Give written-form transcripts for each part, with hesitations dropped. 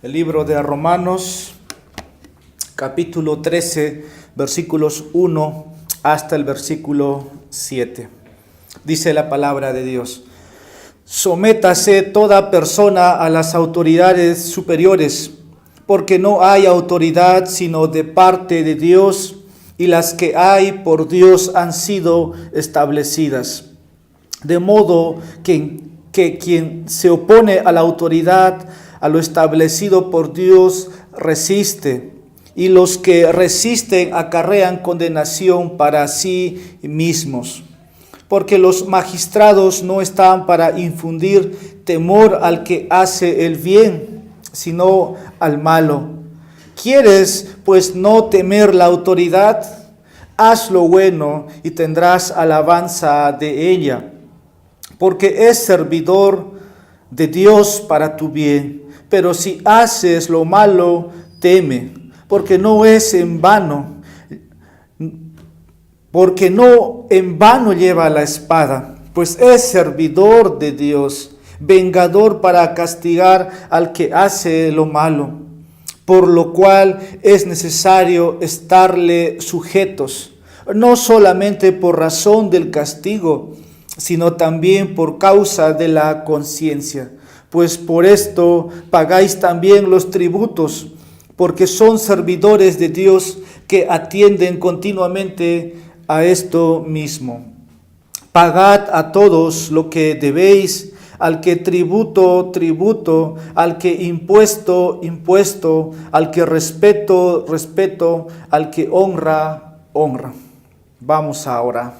El libro de Romanos, capítulo 13, versículos 1 hasta el versículo 7. Dice la palabra de Dios: Sométase toda persona a las autoridades superiores, porque no hay autoridad sino de parte de Dios, y las que hay por Dios han sido establecidas. De modo que quien se opone a la autoridad, a lo establecido por Dios, resiste, y los que resisten acarrean condenación para sí mismos. Porque los magistrados no están para infundir temor al que hace el bien, sino al malo. ¿Quieres pues no temer la autoridad? Haz lo bueno y tendrás alabanza de ella, porque es servidor de Dios para tu bien. Pero si haces lo malo, teme, porque no en vano lleva la espada, pues es servidor de Dios, vengador para castigar al que hace lo malo, por lo cual es necesario estarle sujetos, no solamente por razón del castigo, sino también por causa de la conciencia. Pues por esto pagáis también los tributos, porque son servidores de Dios que atienden continuamente a esto mismo. Pagad a todos lo que debéis, al que tributo, tributo, al que impuesto, impuesto, al que respeto, respeto, al que honra, honra. Vamos ahora.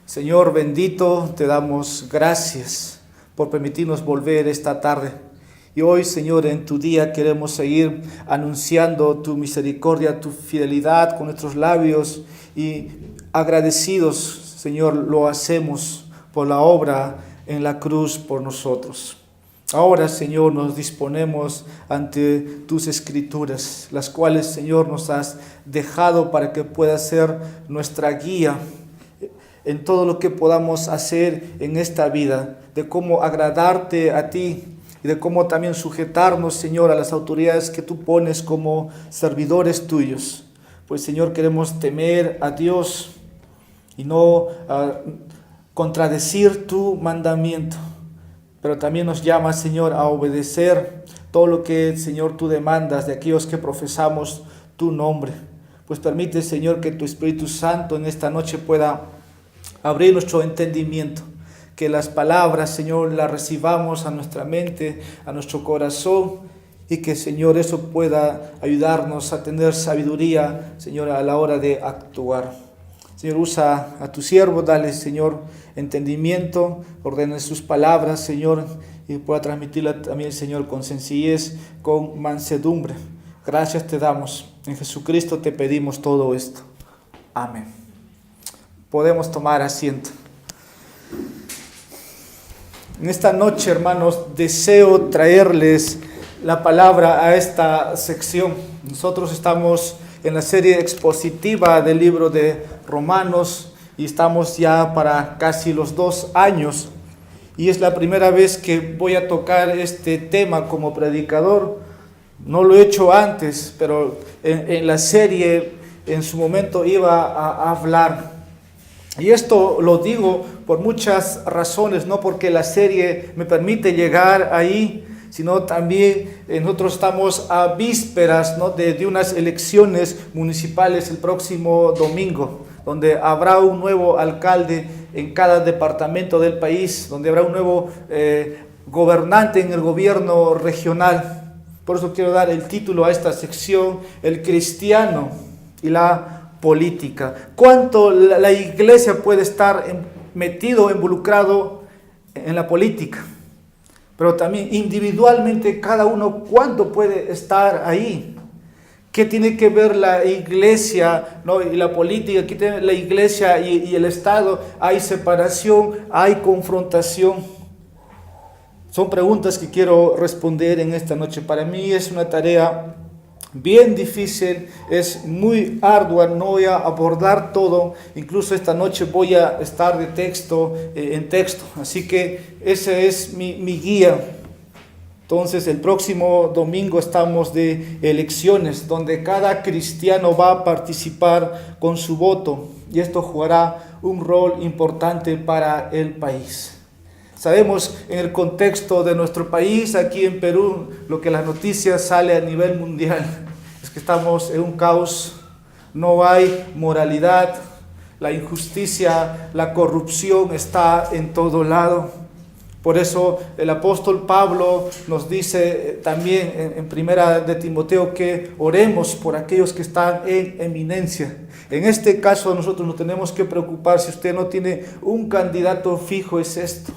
Señor bendito, te damos gracias por permitirnos volver esta tarde. Y hoy, Señor, en tu día queremos seguir anunciando tu misericordia, tu fidelidad con nuestros labios, y agradecidos, Señor, lo hacemos por la obra en la cruz por nosotros. Ahora, Señor, nos disponemos ante tus escrituras, las cuales, Señor, nos has dejado para que pueda ser nuestra guía en todo lo que podamos hacer en esta vida, de cómo agradarte a ti y de cómo también sujetarnos, Señor, a las autoridades que tú pones como servidores tuyos. Pues, Señor, queremos temer a Dios y no contradecir tu mandamiento, pero también nos llama, Señor, a obedecer todo lo que, Señor, tú demandas de aquellos que profesamos tu nombre. Pues permite, Señor, que tu Espíritu Santo en esta noche pueda abrir nuestro entendimiento, que las palabras, Señor, las recibamos a nuestra mente, a nuestro corazón, y que, Señor, eso pueda ayudarnos a tener sabiduría, Señor, a la hora de actuar. Señor, usa a tu siervo, dale, Señor, entendimiento, ordena sus palabras, Señor, y pueda transmitirla también, Señor, con sencillez, con mansedumbre. Gracias te damos. En Jesucristo te pedimos todo esto. Amén. Podemos tomar asiento. En esta noche, hermanos, deseo traerles la palabra a esta sección. Nosotros estamos en la serie expositiva del libro de Romanos y estamos ya para casi los 2 años. Y es la primera vez que voy a tocar este tema como predicador. No lo he hecho antes, pero en la serie en su momento iba a hablar. Y esto lo digo por muchas razones, no porque la serie me permite llegar ahí, sino también nosotros estamos a vísperas, ¿no?, de unas elecciones municipales el próximo domingo, donde habrá un nuevo alcalde en cada departamento del país, donde habrá un nuevo gobernante en el gobierno regional. Por eso quiero dar el título a esta sección: El cristiano y la política. ¿Cuánto la iglesia puede estar involucrado en la política? Pero también individualmente cada uno, ¿cuánto puede estar ahí? ¿Qué tiene que ver la iglesia, ¿no?, y la política? ¿Qué tiene la iglesia y el Estado? ¿Hay separación? ¿Hay confrontación? Son preguntas que quiero responder en esta noche. Para mí es una tarea bien difícil, es muy ardua, no voy a abordar todo, incluso esta noche voy a estar en texto, así que esa es mi guía. Entonces el próximo domingo estamos de elecciones, donde cada cristiano va a participar con su voto y esto jugará un rol importante para el país. Sabemos en el contexto de nuestro país, aquí en Perú, lo que las noticias sale a nivel mundial es que estamos en un caos, no hay moralidad, la injusticia, la corrupción está en todo lado. Por eso el apóstol Pablo nos dice también en primera de Timoteo que oremos por aquellos que están en eminencia. En este caso nosotros no tenemos que preocupar si usted no tiene un candidato fijo, es esto.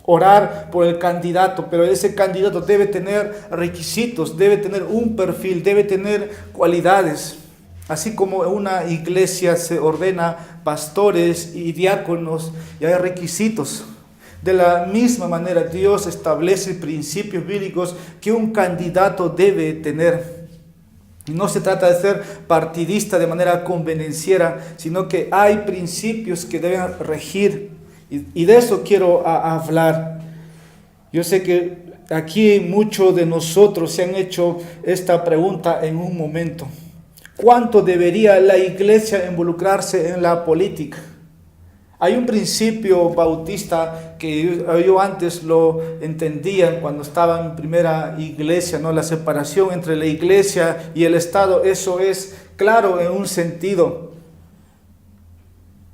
Orar por el candidato, pero ese candidato debe tener requisitos, debe tener un perfil, debe tener cualidades. Así como en una iglesia se ordena pastores y diáconos y hay requisitos. De la misma manera, Dios establece principios bíblicos que un candidato debe tener. No se trata de ser partidista de manera convenenciera, sino que hay principios que deben regir. Y de eso quiero hablar. Yo sé que aquí muchos de nosotros se han hecho esta pregunta en un momento. ¿Cuánto debería la iglesia involucrarse en la política? Hay un principio bautista que yo antes lo entendía cuando estaba en primera iglesia, ¿no? La separación entre la iglesia y el Estado, eso es claro en un sentido.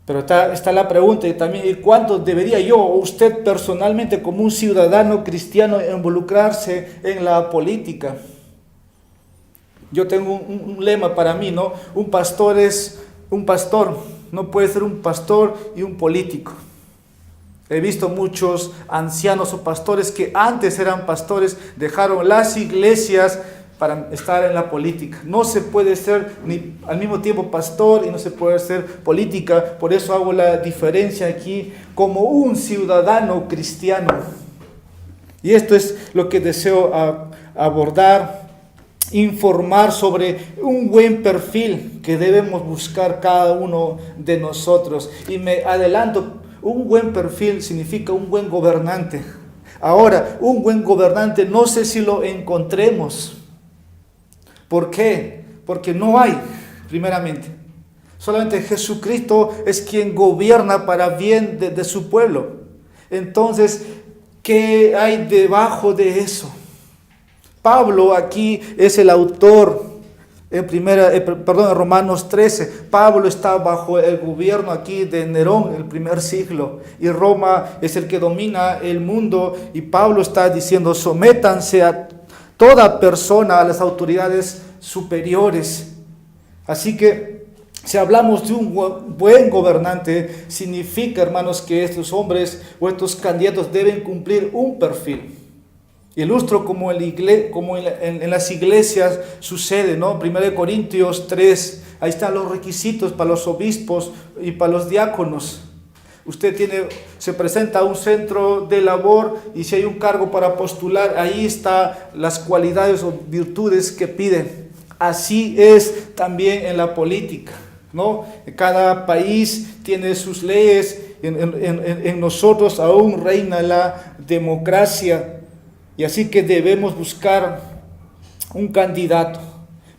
Pero está la pregunta y también, ¿y cuánto debería yo o usted personalmente como un ciudadano cristiano involucrarse en la política? Yo tengo un lema para mí, ¿no? Un pastor es un pastor. No puede ser un pastor y un político. He visto muchos ancianos o pastores que antes eran pastores, dejaron las iglesias para estar en la política. No se puede ser ni al mismo tiempo pastor y no se puede ser política. Por eso hago la diferencia aquí como un ciudadano cristiano. Y esto es lo que deseo abordar. Informar sobre un buen perfil que debemos buscar cada uno de nosotros. Y me adelanto, un buen perfil significa un buen gobernante. Ahora, un buen gobernante no sé si lo encontremos. ¿Por qué? Porque no hay, primeramente. Solamente Jesucristo es quien gobierna para bien de su pueblo. Entonces, ¿qué hay debajo de eso? Pablo aquí es el autor en Romanos 13. Pablo está bajo el gobierno aquí de Nerón, el primer siglo, y Roma es el que domina el mundo, y Pablo está diciendo, sométanse a toda persona, a las autoridades superiores. Así que si hablamos de un buen gobernante, significa, hermanos, que estos hombres o estos candidatos deben cumplir un perfil. Ilustro como en las iglesias sucede, ¿no? 1 Corintios 3, ahí están los requisitos para los obispos y para los diáconos. Usted se presenta a un centro de labor y si hay un cargo para postular, ahí están las cualidades o virtudes que piden. Así es también en la política, ¿no? Cada país tiene sus leyes, en nosotros aún reina la democracia. Y así que debemos buscar un candidato,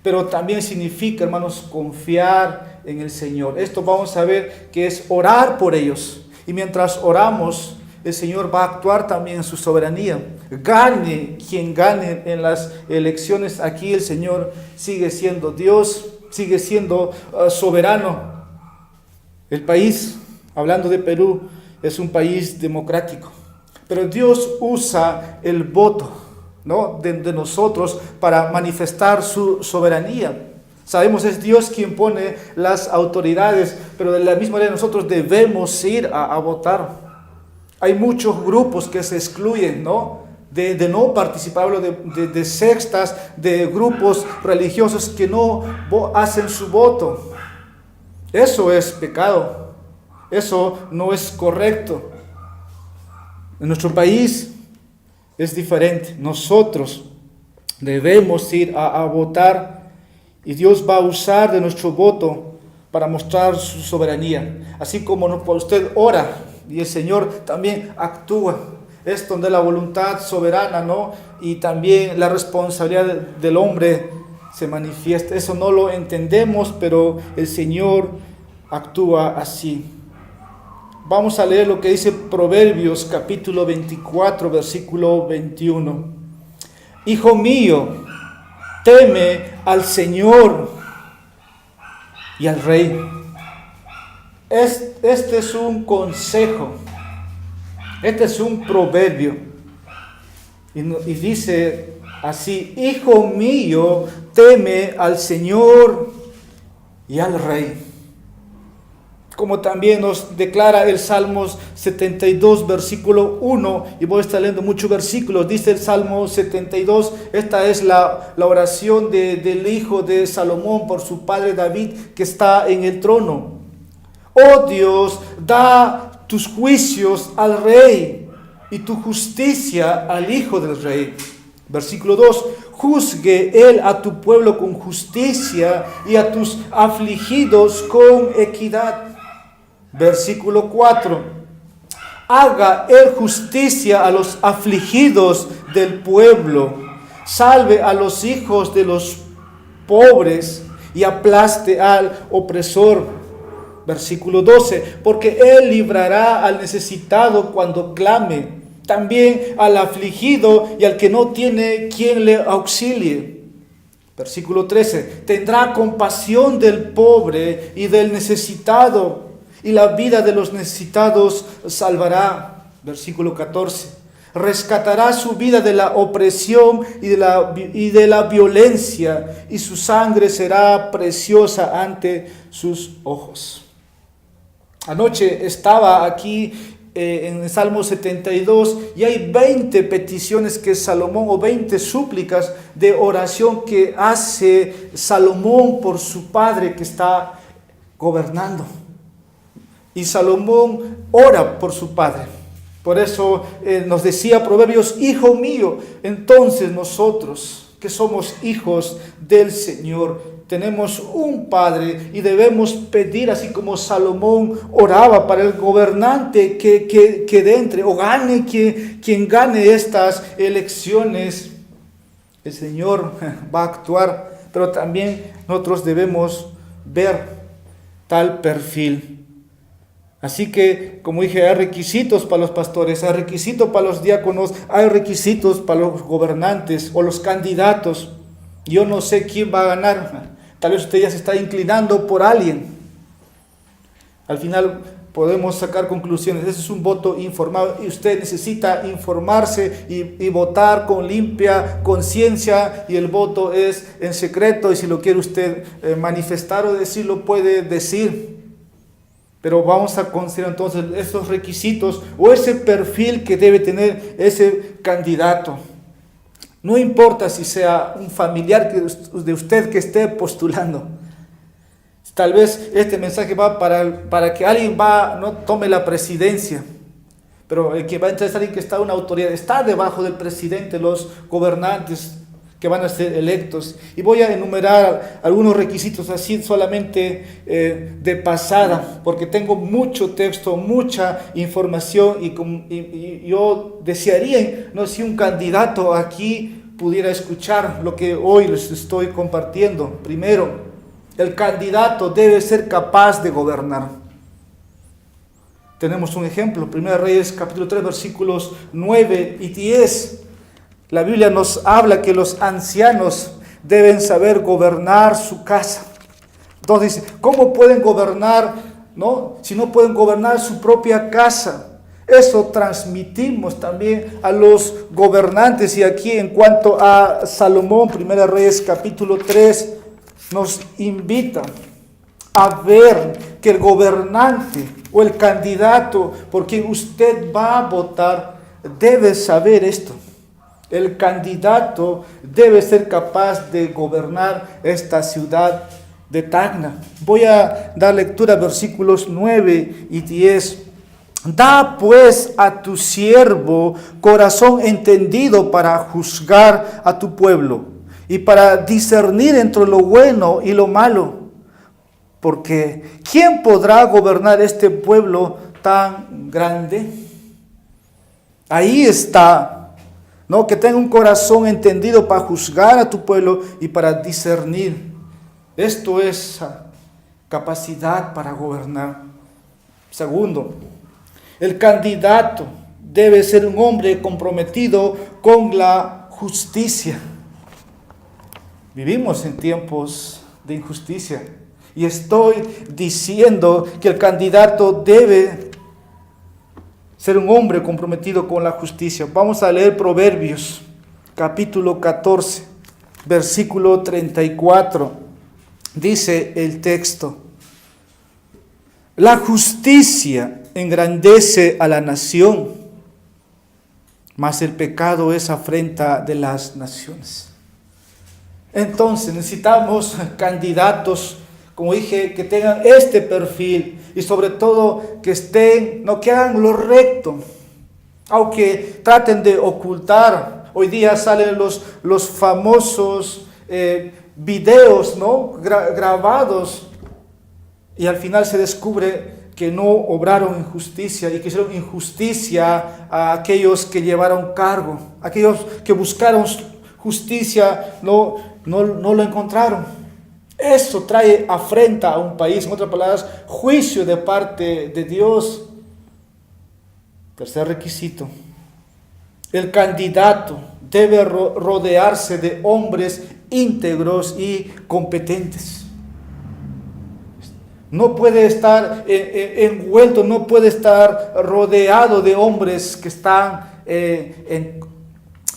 pero también significa, hermanos, confiar en el Señor. Esto vamos a ver que es orar por ellos. Y mientras oramos, el Señor va a actuar también en su soberanía. Gane quien gane en las elecciones, aquí el Señor sigue siendo Dios, sigue siendo soberano. El país, hablando de Perú, es un país democrático. Pero Dios usa el voto, ¿no? de nosotros para manifestar su soberanía. Sabemos es Dios quien pone las autoridades, pero de la misma manera nosotros debemos ir a votar. Hay muchos grupos que se excluyen, ¿no? De no participar, hablo de sectas, de grupos religiosos que no hacen su voto. Eso es pecado, eso no es correcto. En nuestro país es diferente. Nosotros debemos ir a votar y Dios va a usar de nuestro voto para mostrar su soberanía. Así como usted ora y el Señor también actúa. es donde la voluntad soberana, ¿no? Y también la responsabilidad del hombre se manifiesta. Eso no lo entendemos, pero el Señor actúa así. Vamos a leer lo que dice Proverbios capítulo 24, versículo 21. Hijo mío, teme al Señor y al Rey. Este es un consejo, este es un proverbio. Y dice así: hijo mío, teme al Señor y al Rey. Como también nos declara el Salmos 72, versículo 1, y voy a estar leyendo muchos versículos. Dice el Salmo 72, esta es la oración del hijo de Salomón por su padre David, que está en el trono. Oh Dios, da tus juicios al rey y tu justicia al hijo del rey. Versículo 2, juzgue él a tu pueblo con justicia y a tus afligidos con equidad. Versículo 4, haga él justicia a los afligidos del pueblo, salve a los hijos de los pobres y aplaste al opresor. Versículo 12, porque él librará al necesitado cuando clame, también al afligido y al que no tiene quien le auxilie. Versículo 13, tendrá compasión del pobre y del necesitado, y la vida de los necesitados salvará. Versículo 14, rescatará su vida de la opresión y de la violencia, y su sangre será preciosa ante sus ojos. Anoche estaba aquí en el Salmo 72 y hay 20 peticiones que Salomón, o 20 súplicas de oración que hace Salomón por su padre que está gobernando. Y Salomón ora por su padre. Por eso nos decía Proverbios: hijo mío. Entonces nosotros, que somos hijos del Señor, tenemos un Padre y debemos pedir, así como Salomón oraba para el gobernante que entre o gane, quien gane estas elecciones. El Señor va a actuar, pero también nosotros debemos ver tal perfil. Así que, como dije, hay requisitos para los pastores, hay requisitos para los diáconos, hay requisitos para los gobernantes o los candidatos. Yo no sé quién va a ganar. Tal vez usted ya se está inclinando por alguien. Al final podemos sacar conclusiones. Ese es un voto informado y usted necesita informarse y votar con limpia conciencia, y el voto es en secreto, y si lo quiere usted manifestar o decir, lo puede decir. Pero vamos a considerar entonces esos requisitos o ese perfil que debe tener ese candidato. No importa si sea un familiar de usted que esté postulando. Tal vez este mensaje va para que alguien no tome la presidencia. Pero el que va a entrar es alguien que está en una autoridad, está debajo del presidente, los gobernantes que van a ser electos. Y voy a enumerar algunos requisitos así solamente de pasada, porque tengo mucho texto, mucha información, y yo desearía, no sé, si un candidato aquí pudiera escuchar lo que hoy les estoy compartiendo. Primero, el candidato debe ser capaz de gobernar. Tenemos un ejemplo, 1 Reyes capítulo 3, versículos 9 y 10. La Biblia nos habla que los ancianos deben saber gobernar su casa. Entonces dice, ¿cómo pueden gobernar, no? Si no pueden gobernar su propia casa? Eso transmitimos también a los gobernantes. Y aquí, en cuanto a Salomón, 1 Reyes capítulo 3, nos invita a ver que el gobernante o el candidato por quien usted va a votar debe saber esto. El candidato debe ser capaz de gobernar esta ciudad de Tacna. Voy a dar lectura a versículos 9 y 10. Da pues a tu siervo corazón entendido para juzgar a tu pueblo y para discernir entre lo bueno y lo malo. Porque ¿quién podrá gobernar este pueblo tan grande? Ahí está, ¿no? Que tenga un corazón entendido para juzgar a tu pueblo y para discernir. Esto es capacidad para gobernar. Segundo, el candidato debe ser un hombre comprometido con la justicia. Vivimos en tiempos de injusticia y estoy diciendo que el candidato debe ser un hombre comprometido con la justicia. Vamos a leer Proverbios, capítulo 14, versículo 34. Dice el texto: la justicia engrandece a la nación, mas el pecado es afrenta de las naciones. Entonces necesitamos candidatos, como dije, que tengan este perfil y sobre todo que estén, no que hagan lo recto, aunque traten de ocultar. Hoy día salen los famosos videos, ¿no? Grabados, y al final se descubre que no obraron injusticia y que hicieron injusticia a aquellos que llevaron cargo, aquellos que buscaron justicia no lo encontraron. Eso trae afrenta a un país, en otras palabras, juicio de parte de Dios. Tercer requisito: el candidato debe rodearse de hombres íntegros y competentes. No puede estar envuelto, no puede estar rodeado de hombres que están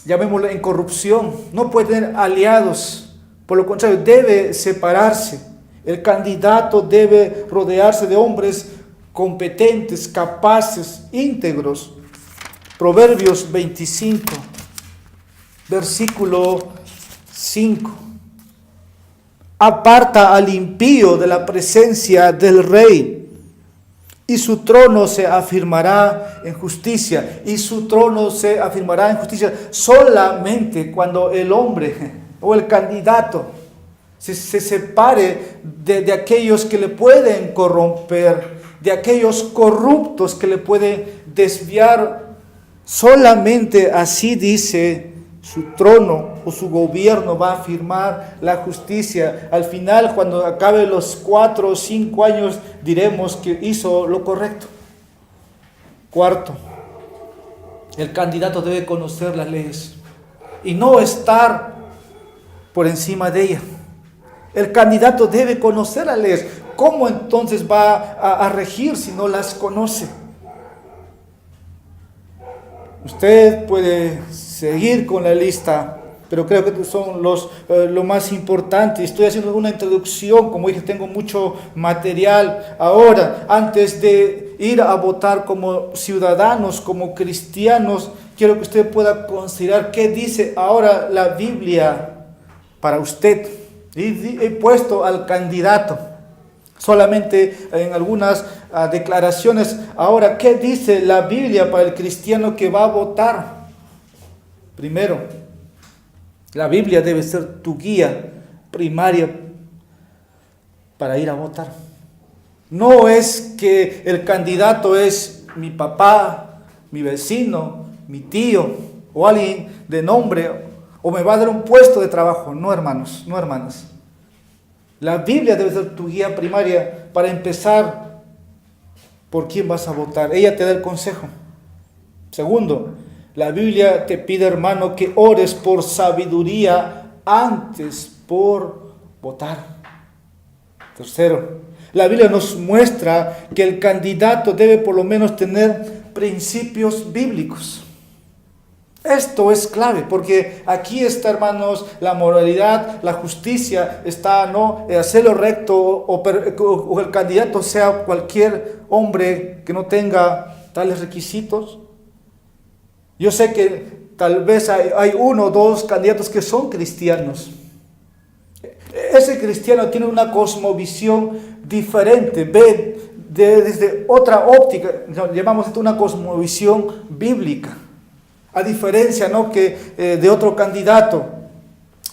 llamémoslo en corrupción. No puede tener aliados. Por lo contrario, debe separarse. El candidato debe rodearse de hombres competentes, capaces, íntegros. Proverbios 25, versículo 5. Aparta al impío de la presencia del rey, y su trono se afirmará en justicia. Y su trono se afirmará en justicia solamente cuando el hombre o el candidato se separe de aquellos que le pueden corromper, de aquellos corruptos que le pueden desviar. Solamente así, dice, su trono o su gobierno va a afirmar la justicia. Al final, cuando acabe los 4 o 5 años, diremos que hizo lo correcto. Cuarto, el candidato debe conocer las leyes y no estar por encima de ellas. El candidato debe conocer las leyes. ¿Cómo entonces va a regir si no las conoce? Usted puede seguir con la lista, pero creo que son lo más importante. Estoy haciendo una introducción, como dije, tengo mucho material. Ahora, antes de ir a votar como ciudadanos, como cristianos, quiero que usted pueda considerar qué dice ahora la Biblia para usted. Y he puesto al candidato solamente en algunas declaraciones. Ahora, ¿qué dice la Biblia para el cristiano que va a votar? Primero, la Biblia debe ser tu guía primaria para ir a votar. No es que el candidato es mi papá, mi vecino, mi tío o alguien de nombre, o me va a dar un puesto de trabajo. No, hermanos, no, hermanas. La Biblia debe ser tu guía primaria para empezar por quién vas a votar. Ella te da el consejo. Segundo, la Biblia te pide, hermano, que ores por sabiduría antes por votar. Tercero, la Biblia nos muestra que el candidato debe por lo menos tener principios bíblicos. Esto es clave, porque aquí está, hermanos, la moralidad, la justicia, está, ¿no? Hacer lo recto, o el candidato sea cualquier hombre que no tenga tales requisitos. Yo sé que tal vez hay 1 o 2 candidatos que son cristianos. Ese cristiano tiene una cosmovisión diferente, ve desde otra óptica, llamamos esto una cosmovisión bíblica. A diferencia, ¿no?, que de otro candidato.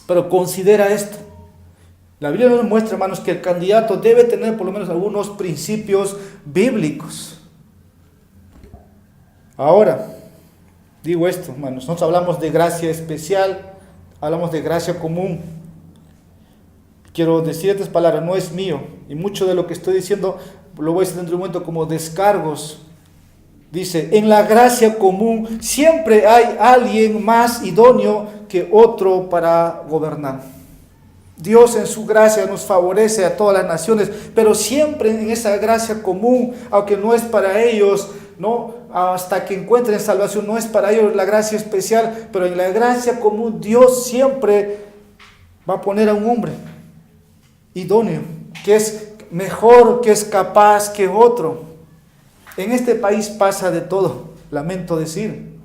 Pero considera esto. La Biblia nos muestra, hermanos, que el candidato debe tener por lo menos algunos principios bíblicos. Ahora, Digo esto, hermanos, nosotros hablamos de gracia especial, hablamos de gracia común. Quiero decir estas palabras, no es mío, y mucho de lo que estoy diciendo lo voy a decir dentro de un momento como descargos. Dice, en la gracia común siempre hay alguien más idóneo que otro para gobernar. Dios en su gracia nos favorece a todas las naciones, pero siempre en esa gracia común, aunque no es para ellos, ¿no? Hasta que encuentren salvación, no es para ellos la gracia especial, pero en la gracia común Dios siempre va a poner a un hombre idóneo, que es mejor, que es capaz que otro. En este país pasa de todo, lamento decir.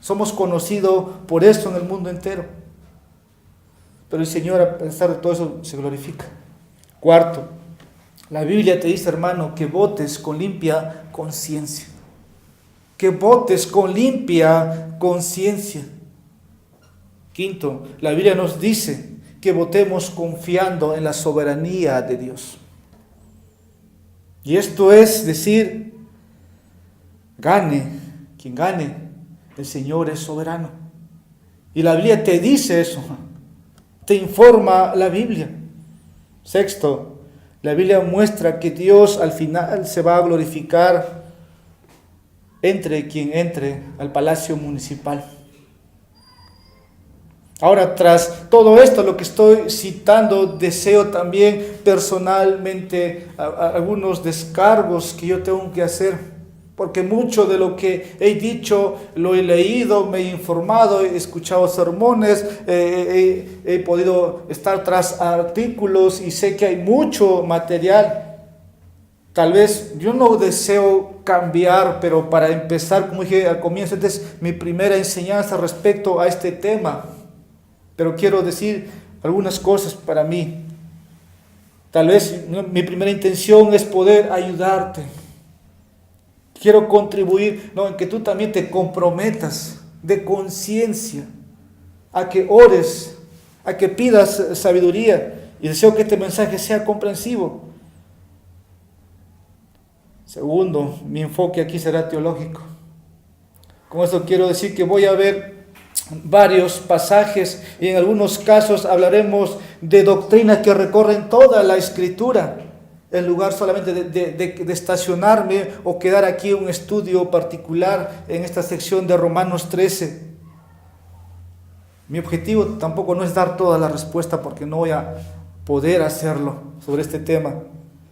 Somos conocidos por esto en el mundo entero. Pero el Señor, a pesar de todo eso, se glorifica. Cuarto, la Biblia te dice, hermano, que votes con limpia conciencia. Que votes con limpia conciencia. Quinto, la Biblia nos dice que votemos confiando en la soberanía de Dios. Y esto es decir, gane quien gane, el Señor es soberano. Y la Biblia te dice eso, te informa la Biblia. Sexto, la Biblia muestra que Dios al final se va a glorificar entre quien entre al palacio municipal. Ahora, tras todo esto, lo que estoy citando, deseo también personalmente algunos descargos que yo tengo que hacer, porque mucho de lo que he dicho lo he leído, me he informado, he escuchado sermones, he podido estar tras artículos y sé que hay mucho material. Tal vez yo no deseo cambiar, pero para empezar, como dije al comienzo, esta es mi primera enseñanza respecto a este tema. Pero quiero decir algunas cosas para mí. Tal vez mi primera intención es poder ayudarte. Quiero contribuir, en que tú también te comprometas de conciencia a que ores, a que pidas sabiduría. Y deseo que este mensaje sea comprensivo. Segundo, mi enfoque aquí será teológico. Con esto quiero decir que voy a ver varios pasajes y en algunos casos hablaremos de doctrinas que recorren toda la Escritura, en lugar solamente de estacionarme o quedar aquí un estudio particular en esta sección de Romanos 13. Mi objetivo tampoco no es dar toda la respuesta porque no voy a poder hacerlo sobre este tema,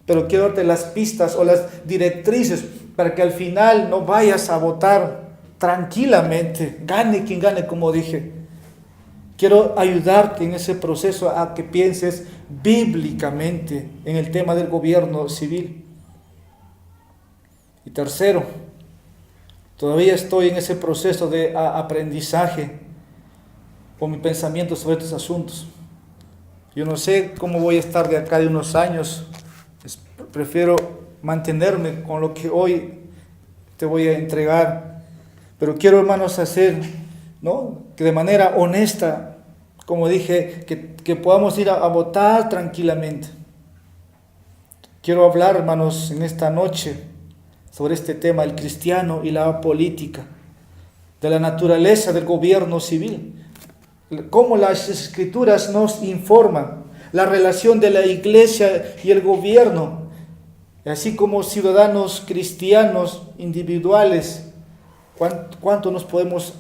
pero quiero darte las pistas o las directrices para que al final no vayas a votar tranquilamente, gane quien gane, como dije. Quiero ayudarte en ese proceso a que pienses bíblicamente en el tema del gobierno civil. Y tercero, todavía estoy en ese proceso de aprendizaje con mi pensamiento sobre estos asuntos. Yo no sé cómo voy a estar de acá de unos años. Prefiero mantenerme con lo que hoy te voy a entregar. Pero quiero, hermanos, hacer, que de manera honesta, como dije, que podamos ir a votar tranquilamente. Quiero hablar, hermanos, en esta noche sobre este tema, el cristiano y la política, de la naturaleza del gobierno civil, cómo las Escrituras nos informan, la relación de la iglesia y el gobierno, así como ciudadanos cristianos individuales. ¿Cuánto nos podemos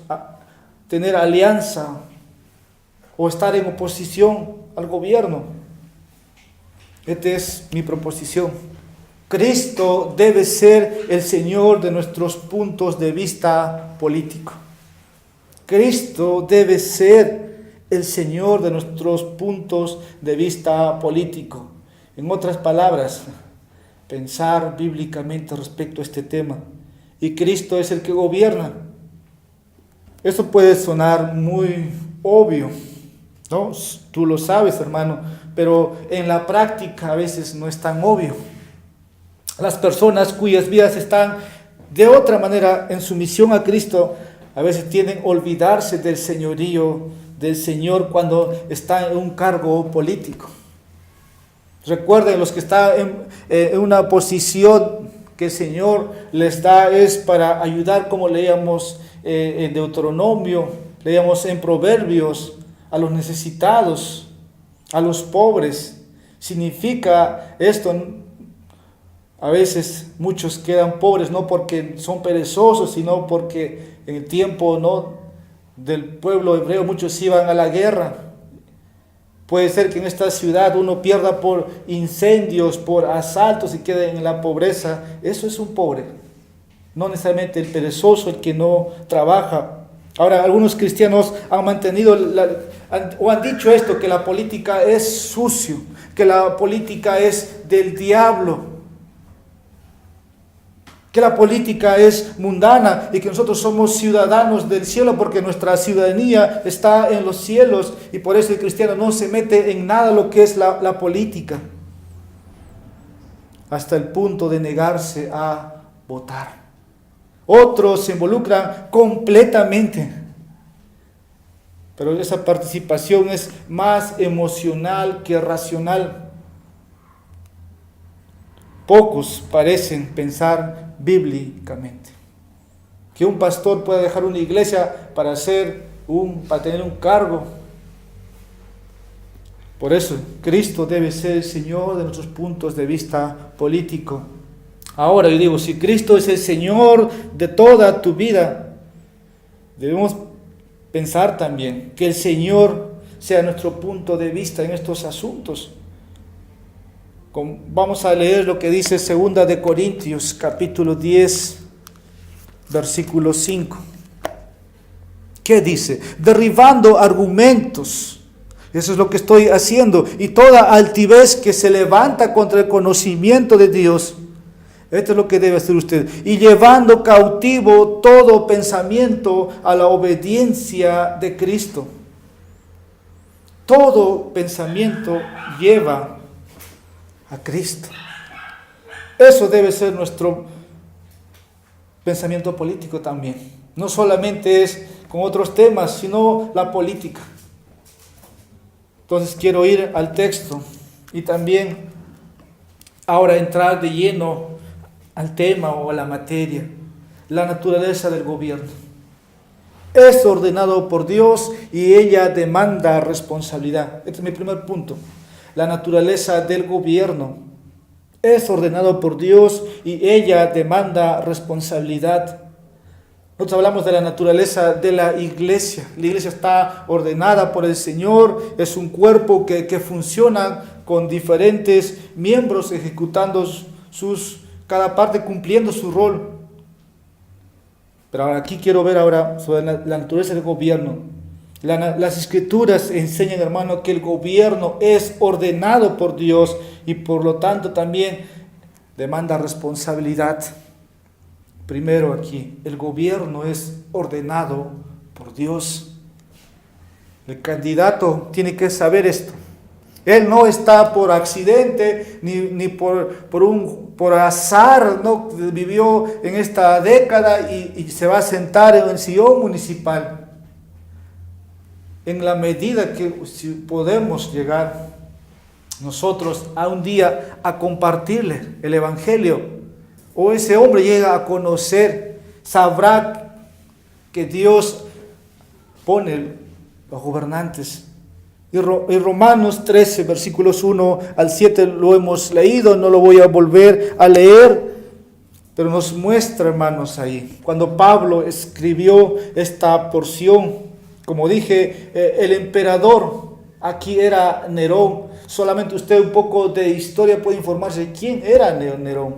tener alianza o estar en oposición al gobierno? Esta es mi proposición. Cristo debe ser el Señor de nuestros puntos de vista político. Cristo debe ser el Señor de nuestros puntos de vista político. En otras palabras, pensar bíblicamente respecto a este tema. Y Cristo es el que gobierna. Eso puede sonar muy obvio, ¿no? Tú lo sabes, hermano, pero en la práctica a veces no es tan obvio. Las personas cuyas vidas están de otra manera en sumisión a Cristo, a veces tienden a olvidarse del señorío del Señor cuando está en un cargo político. Recuerden, los que están en una posición que el Señor les da es para ayudar, como leíamos en Deuteronomio, leíamos en Proverbios, a los necesitados, a los pobres. Significa esto, a veces muchos quedan pobres no porque son perezosos, sino porque en el tiempo del pueblo hebreo muchos iban a la guerra. Puede ser que en esta ciudad uno pierda por incendios, por asaltos y quede en la pobreza. Eso es un pobre. No necesariamente el perezoso, el que no trabaja. Ahora, algunos cristianos han mantenido o han dicho esto, que la política es sucio, que la política es del diablo, que la política es mundana y que nosotros somos ciudadanos del cielo porque nuestra ciudadanía está en los cielos y por eso el cristiano no se mete en nada lo que es la política, hasta el punto de negarse a votar. Otros se involucran completamente, pero esa participación es más emocional que racional. Pocos parecen pensar bíblicamente que un pastor pueda dejar una iglesia para tener un cargo. Por eso Cristo debe ser el Señor de nuestros puntos de vista político. Ahora yo digo, si Cristo es el Señor de toda tu vida, debemos pensar también que el Señor sea nuestro punto de vista en estos asuntos. Vamos a leer lo que dice 2 de Corintios, capítulo 10, versículo 5. ¿Qué dice? Derribando argumentos. Eso es lo que estoy haciendo. Y toda altivez que se levanta contra el conocimiento de Dios. Esto es lo que debe hacer usted. Y llevando cautivo todo pensamiento a la obediencia de Cristo. Todo pensamiento lleva a Cristo. Eso debe ser nuestro pensamiento político también. No solamente es con otros temas, sino la política. Entonces quiero ir al texto y también ahora entrar de lleno al tema o a la materia, la naturaleza del gobierno. Es ordenado por Dios y ella demanda responsabilidad. Este es mi primer punto. La naturaleza del gobierno es ordenado por Dios y ella demanda responsabilidad. Nosotros hablamos de la naturaleza de la iglesia. La iglesia está ordenada por el Señor, es un cuerpo que funciona con diferentes miembros ejecutando cada parte cumpliendo su rol. Pero ahora aquí quiero ver sobre la naturaleza del gobierno. Las escrituras enseñan, hermano, que el gobierno es ordenado por Dios y por lo tanto también demanda responsabilidad. Primero aquí, el gobierno es ordenado por Dios. El candidato tiene que saber esto. Él no está por accidente ni por azar, no vivió en esta década y se va a sentar en el sillón municipal. En la medida que si podemos llegar nosotros a un día a compartirle el Evangelio, o ese hombre llega a conocer, sabrá que Dios pone los gobernantes. Y Romanos 13, versículos 1 al 7 lo hemos leído, no lo voy a volver a leer, pero nos muestra, hermanos, ahí, cuando Pablo escribió esta porción. Como dije, el emperador aquí era Nerón. Solamente usted un poco de historia puede informarse de quién era Nerón.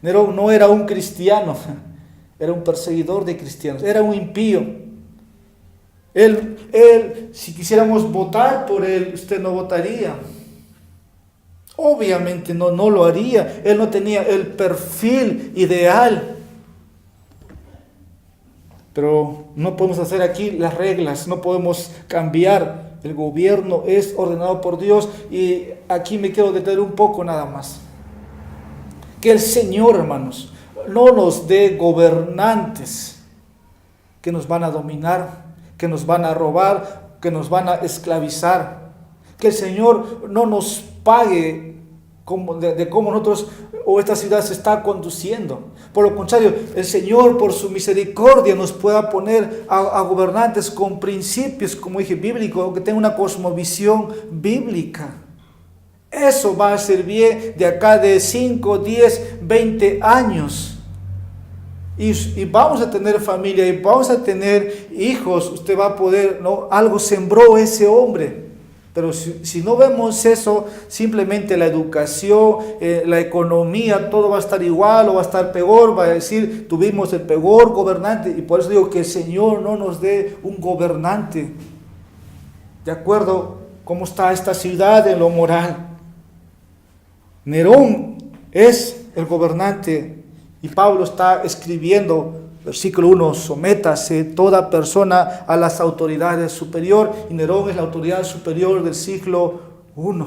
Nerón no era un cristiano, era un perseguidor de cristianos, era un impío. Él, si quisiéramos votar por él, usted no votaría. Obviamente no lo haría. Él no tenía el perfil ideal. Pero no podemos hacer aquí las reglas, no podemos cambiar. El gobierno es ordenado por Dios y aquí me quiero detener un poco nada más. Que el Señor, hermanos, no nos dé gobernantes que nos van a dominar, que nos van a robar, que nos van a esclavizar. Que el Señor no nos pague de cómo nosotros o esta ciudad se está conduciendo. Por lo contrario, el Señor por su misericordia nos pueda poner a gobernantes con principios, como dije, bíblicos, que tengan una cosmovisión bíblica. Eso va a servir de acá de 5, 10, 20 años. Y vamos a tener familia y vamos a tener hijos. Usted va a poder, ¿no? Algo sembró ese hombre. Pero si no vemos eso, simplemente la educación, la economía, todo va a estar igual o va a estar peor. Va a decir, tuvimos el peor gobernante. Y por eso digo que el Señor no nos dé un gobernante de acuerdo cómo está esta ciudad en lo moral. Nerón es el gobernante y Pablo está escribiendo, versículo 1, sométase toda persona a las autoridades superior, y Nerón es la autoridad superior del siglo I.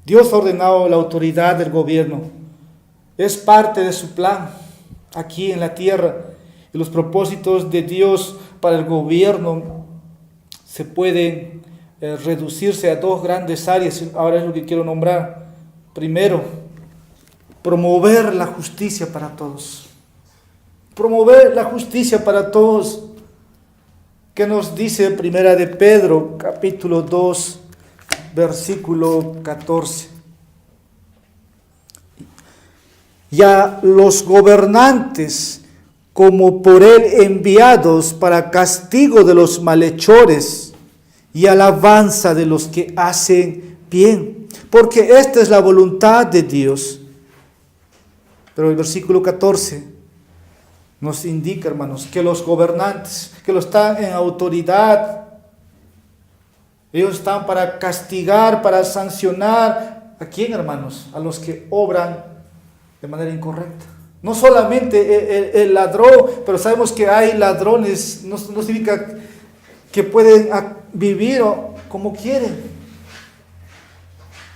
Dios ha ordenado la autoridad del gobierno, es parte de su plan aquí en la tierra, y los propósitos de Dios para el gobierno se pueden reducirse a dos grandes áreas. Ahora es lo que quiero nombrar. Primero, promover la justicia para todos. Promover la justicia para todos. ¿Qué nos dice Primera de Pedro, capítulo 2, versículo 14? Ya los gobernantes, como por él enviados para castigo de los malhechores y alabanza de los que hacen bien, porque esta es la voluntad de Dios. Pero el versículo 14 nos indica, hermanos, que los gobernantes, que lo están en autoridad, ellos están para castigar, para sancionar. ¿A quién, hermanos? A los que obran de manera incorrecta. No solamente el ladrón, pero sabemos que hay ladrones, no significa que pueden vivir como quieren.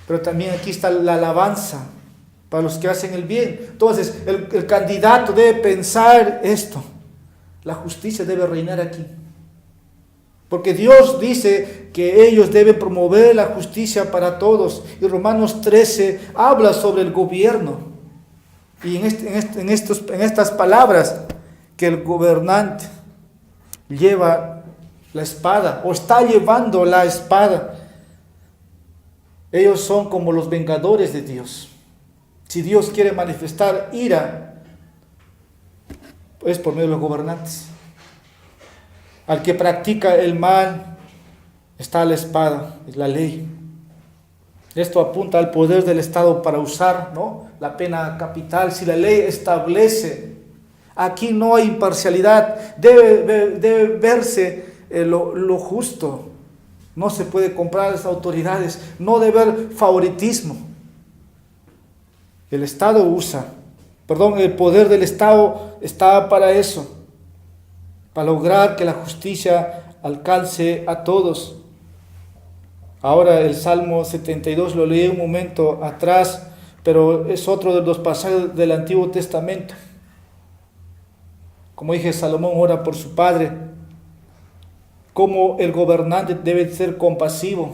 Pero también aquí está la alabanza para los que hacen el bien. Entonces, el candidato debe pensar esto: la justicia debe reinar aquí. Porque Dios dice que ellos deben promover la justicia para todos. Y Romanos 13 habla sobre el gobierno. Y en estas palabras, que el gobernante lleva la espada o está llevando la espada. Ellos son como los vengadores de Dios. Si Dios quiere manifestar ira, es por medio de los gobernantes. Al que practica el mal está la espada, es la ley. Esto apunta al poder del Estado para usar, ¿no?, la pena capital. Si la ley establece, aquí no hay imparcialidad, debe verse lo justo. No se puede comprar a las autoridades, no debe haber favoritismo. El poder del Estado está para eso, para lograr que la justicia alcance a todos. Ahora el Salmo 72 lo leí un momento atrás, pero es otro de los pasajes del Antiguo Testamento. Como dije, Salomón ora por su padre. Cómo el gobernante debe ser compasivo,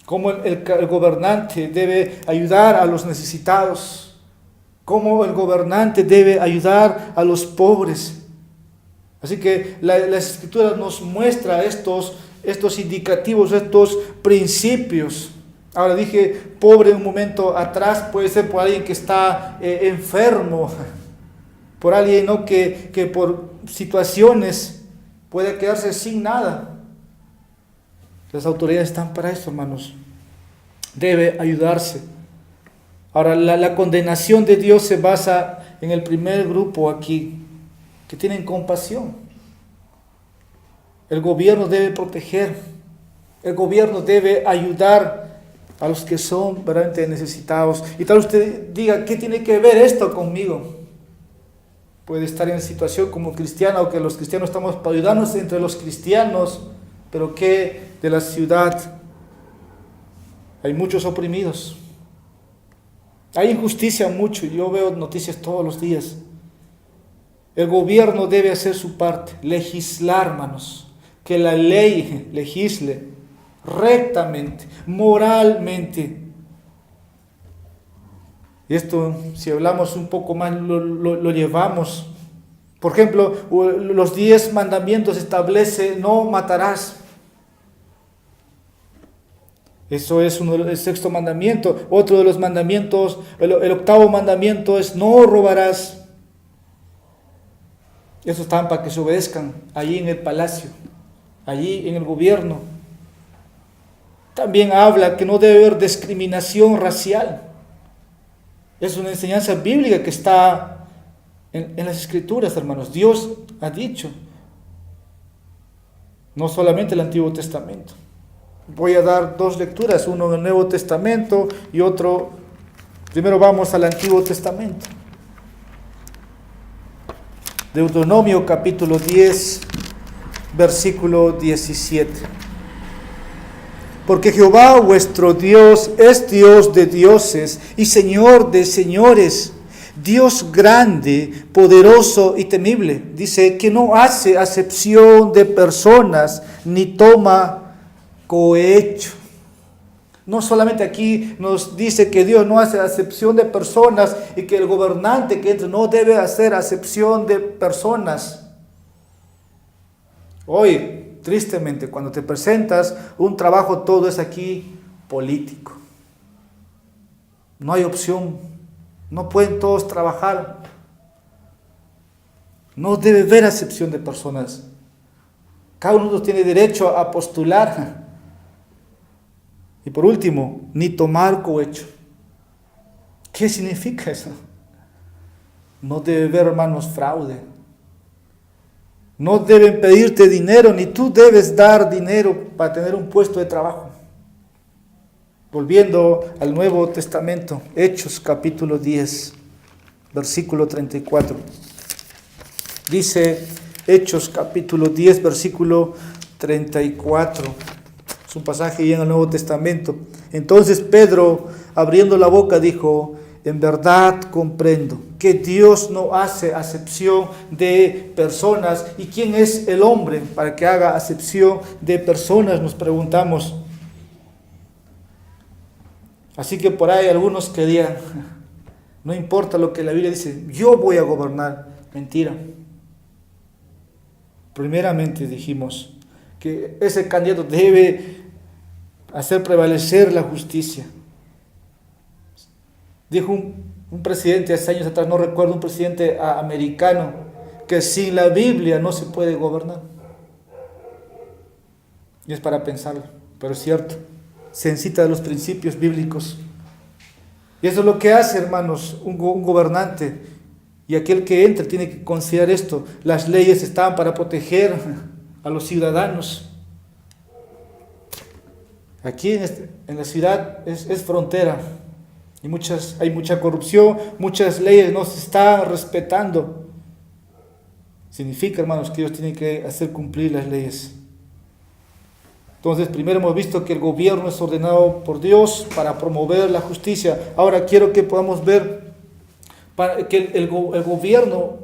cómo el gobernante debe ayudar a los necesitados, cómo el gobernante debe ayudar a los pobres. Así que las Escrituras nos muestra estos indicativos, estos principios. Ahora dije pobre un momento atrás, puede ser por alguien que está enfermo, por alguien, ¿no?, que por situaciones puede quedarse sin nada. Las autoridades están para eso, hermanos. Debe ayudarse. Ahora, la condenación de Dios se basa en el primer grupo aquí, que tienen compasión. El gobierno debe proteger. El gobierno debe ayudar a los que son verdaderamente necesitados. Y tal usted diga, ¿qué tiene que ver esto conmigo? Puede estar en situación como cristiano, o que los cristianos estamos para ayudarnos entre los cristianos, pero ¿qué de la ciudad? Hay muchos oprimidos, hay injusticia mucho. Yo veo noticias todos los días. El gobierno debe hacer su parte, legislar, hermanos, que la ley legisle, rectamente, moralmente. Y esto, si hablamos un poco más, lo llevamos. Por ejemplo, los 10 mandamientos establece: no matarás. Eso es el sexto mandamiento. Otro de los mandamientos, el octavo mandamiento es: no robarás. Eso están para que se obedezcan allí en el palacio, allí en el gobierno. También habla que no debe haber discriminación racial. Es una enseñanza bíblica que está en las Escrituras, hermanos. Dios ha dicho, no solamente el Antiguo Testamento. Voy a dar 2 lecturas, uno en el Nuevo Testamento y otro, primero vamos al Antiguo Testamento. Deuteronomio capítulo 10, versículo 17. Porque Jehová vuestro Dios es Dios de dioses y Señor de señores, Dios grande, poderoso y temible. Dice que no hace acepción de personas ni toma cohecho. No solamente aquí nos dice que Dios no hace acepción de personas y que el gobernante que entre no debe hacer acepción de personas. Hoy, tristemente, cuando te presentas un trabajo, todo es aquí político. No hay opción. No pueden todos trabajar. No debe haber acepción de personas. Cada uno de nosotros tiene derecho a postular. Y por último, ni tomar cohecho. ¿Qué significa eso? No debe haber, hermanos, fraude. No deben pedirte dinero, ni tú debes dar dinero para tener un puesto de trabajo. Volviendo al Nuevo Testamento, Hechos capítulo 10, versículo 34. Dice Hechos capítulo 10, versículo 34. Es un pasaje ahí en el Nuevo Testamento. Entonces Pedro, abriendo la boca, dijo: en verdad comprendo que Dios no hace acepción de personas. ¿Y quién es el hombre para que haga acepción de personas? Nos preguntamos. Así que por ahí algunos que digan: no importa lo que la Biblia dice, yo voy a gobernar. Mentira. Primeramente dijimos que ese candidato debe hacer prevalecer la justicia. Dijo un presidente hace años atrás, no recuerdo, un presidente americano, que sin la Biblia no se puede gobernar. Y es para pensarlo, pero es cierto, se necesita de los principios bíblicos. Y eso es lo que hace, hermanos, un gobernante. Y aquel que entra tiene que considerar esto. Las leyes están para proteger a los ciudadanos. Aquí en la ciudad es frontera. Y hay mucha corrupción, muchas leyes no se están respetando. Significa, hermanos, que Dios tiene que hacer cumplir las leyes. Entonces, primero hemos visto que el gobierno es ordenado por Dios para promover la justicia. Ahora quiero que podamos ver que el gobierno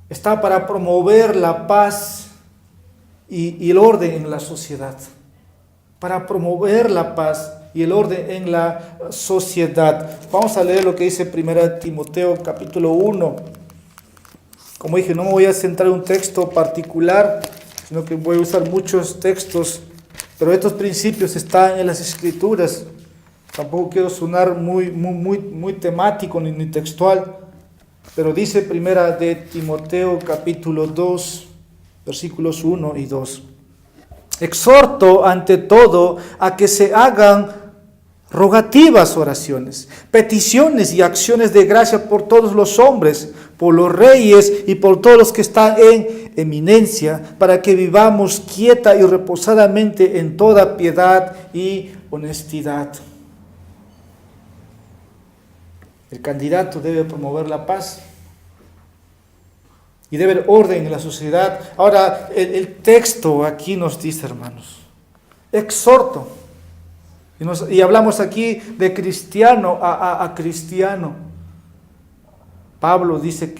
está para promover la paz y el orden en la sociedad. Para promover la paz y el orden en la sociedad. Vamos a leer lo que dice 1 Timoteo capítulo 1. Como dije, no me voy a centrar en un texto particular, sino que voy a usar muchos textos, pero estos principios están en las Escrituras. Tampoco quiero sonar muy temático ni textual, pero dice 1 Timoteo capítulo 2, versículos 1 y 2. Exhorto ante todo a que se hagan rogativas oraciones, peticiones y acciones de gracia por todos los hombres, por los reyes y por todos los que están en eminencia, para que vivamos quieta y reposadamente en toda piedad y honestidad. El candidato debe promover la paz y debe haber orden en la sociedad. Ahora, el texto aquí nos dice, hermanos, exhorto. Y hablamos aquí de cristiano a cristiano. Pablo dice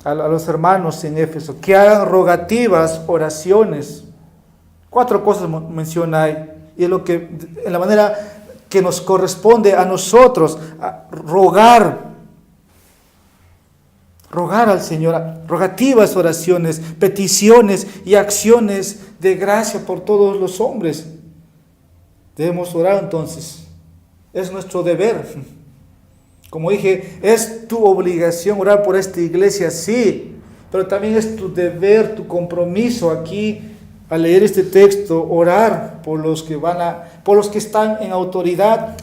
a los hermanos en Éfeso que hagan rogativas, oraciones. 4 cosas menciona ahí. y en la manera que nos corresponde a nosotros, a rogar al Señor, rogativas oraciones, peticiones y acciones de gracia por todos los hombres. Debemos orar entonces, es nuestro deber. Como dije, es tu obligación orar por esta iglesia, sí, pero también es tu deber, tu compromiso aquí al leer este texto, orar por los que están en autoridad.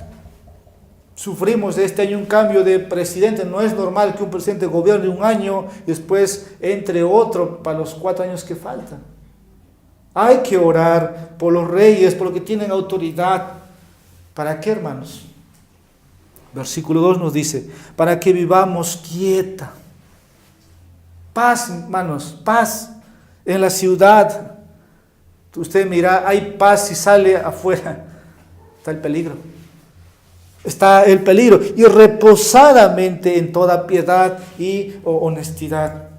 Sufrimos este año un cambio de presidente. No es normal que un presidente gobierne un año y después entre otro para los 4 años que faltan. Hay que orar por los reyes, por los que tienen autoridad. ¿Para qué, hermanos? Versículo 2 nos dice, para que vivamos quieta. Paz, hermanos, paz en la ciudad. Usted mira, hay paz si sale afuera. Está el peligro. Está el peligro. Y reposadamente en toda piedad y honestidad.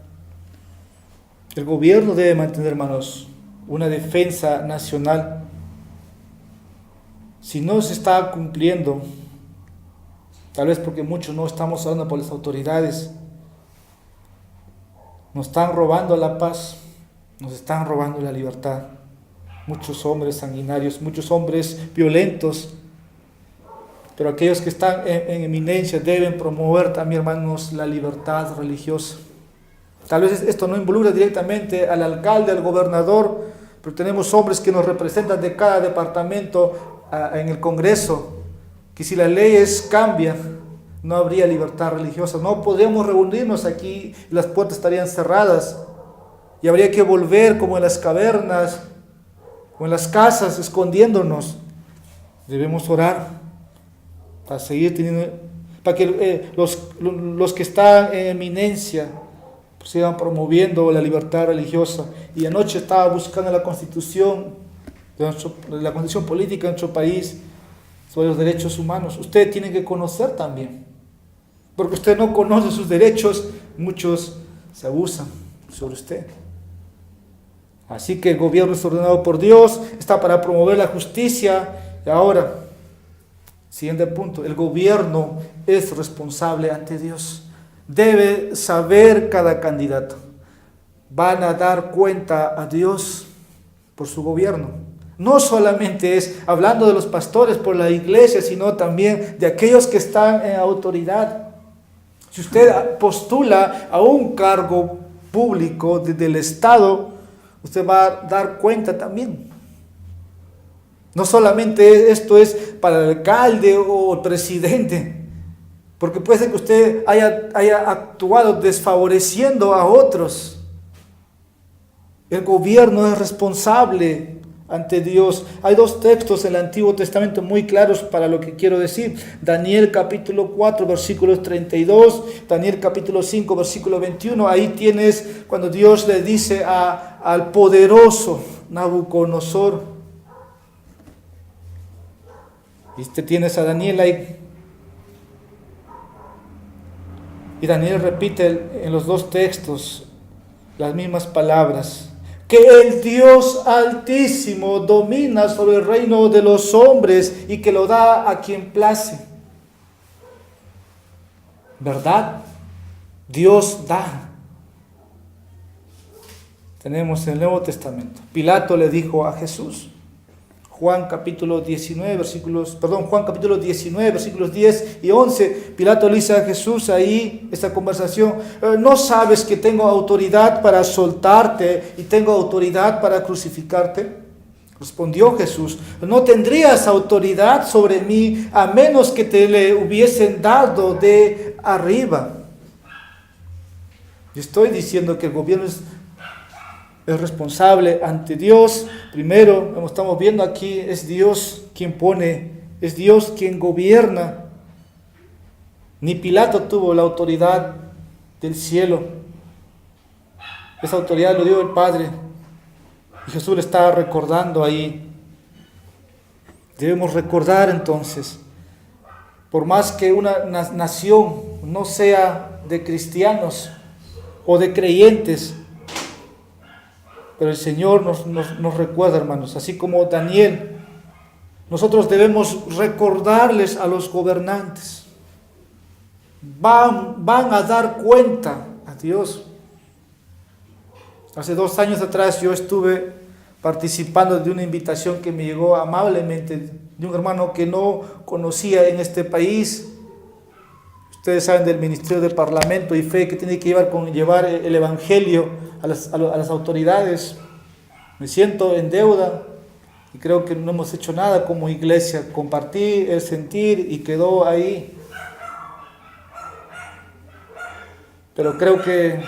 El gobierno debe mantener, hermanos, una defensa nacional. Si no se está cumpliendo, tal vez porque muchos no estamos orando por las autoridades, nos están robando la paz, nos están robando la libertad. Muchos hombres sanguinarios, muchos hombres violentos, pero aquellos que están en eminencia deben promover también, hermanos, la libertad religiosa. Tal vez esto no involucra directamente al alcalde, al gobernador, pero tenemos hombres que nos representan de cada departamento en el Congreso, que si las leyes cambian, no habría libertad religiosa. No podríamos reunirnos aquí, las puertas estarían cerradas y habría que volver como en las cavernas o en las casas, escondiéndonos. Debemos orar para seguir teniendo, para que los que están en eminencia sigan promoviendo la libertad religiosa. Y anoche estaba buscando la constitución política de nuestro país sobre los derechos humanos. Usted tiene que conocer también, porque usted no conoce sus derechos, muchos se abusan sobre usted. Así que el gobierno es ordenado por Dios, está para promover la justicia. Y ahora, siguiente punto, el gobierno es responsable ante Dios. Debe saber cada candidato. Van a dar cuenta a Dios por su gobierno. No solamente es hablando de los pastores por la iglesia, sino también de aquellos que están en autoridad. Si usted postula a un cargo público del Estado, usted va a dar cuenta también. No solamente esto es para el alcalde o el presidente, porque puede ser que usted haya actuado desfavoreciendo a otros. El gobierno es responsable ante Dios. Hay 2 textos en el Antiguo Testamento muy claros para lo que quiero decir. Daniel capítulo 4 versículos 32, Daniel capítulo 5 versículo 21. Ahí tienes cuando Dios le dice al poderoso Nabucodonosor. Y tienes a Daniel ahí. Y Daniel repite en los 2 textos las mismas palabras. Que el Dios Altísimo domina sobre el reino de los hombres y que lo da a quien place. ¿Verdad? Dios da. Tenemos en el Nuevo Testamento. Pilato le dijo a Jesús, Juan capítulo 19, versículos 10 y 11, Pilato le dice a Jesús ahí, esta conversación, ¿no sabes que tengo autoridad para soltarte y tengo autoridad para crucificarte? Respondió Jesús, no tendrías autoridad sobre mí a menos que te le hubiesen dado de arriba. Y estoy diciendo que el gobierno es responsable ante Dios. Primero, como estamos viendo aquí, es Dios quien pone, es Dios quien gobierna. Ni Pilato tuvo la autoridad del cielo. Esa autoridad lo dio el Padre. Y Jesús le está recordando ahí. Debemos recordar entonces, por más que una nación no sea de cristianos o de creyentes, pero el Señor nos recuerda, hermanos, así como Daniel Nosotros debemos recordarles a los gobernantes. Van a dar cuenta a Dios. Hace 2 años atrás yo estuve participando de una invitación que me llegó amablemente de un hermano que no conocía en este país. Ustedes saben del Ministerio de Parlamento y Fe que tiene que llevar el Evangelio a las autoridades. Me siento en deuda y creo que no hemos hecho nada como iglesia. Compartí el sentir y quedó ahí. Pero creo que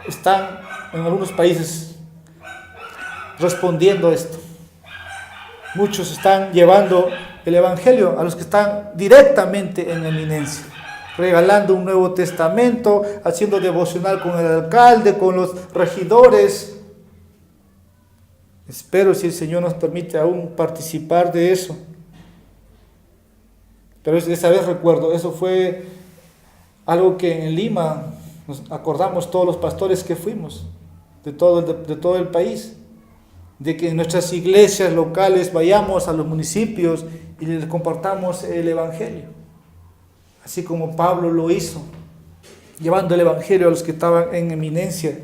están en algunos países respondiendo a esto. Muchos están llevando el Evangelio a los que están directamente en eminencia, regalando un Nuevo Testamento, haciendo devocional con el alcalde, con los regidores. Espero si el Señor nos permite aún participar de eso. Pero esa vez recuerdo, eso fue algo que en Lima nos acordamos todos los pastores que fuimos, de todo el país, de que en nuestras iglesias locales vayamos a los municipios y les compartamos el Evangelio, así como Pablo lo hizo, llevando el Evangelio a los que estaban en eminencia,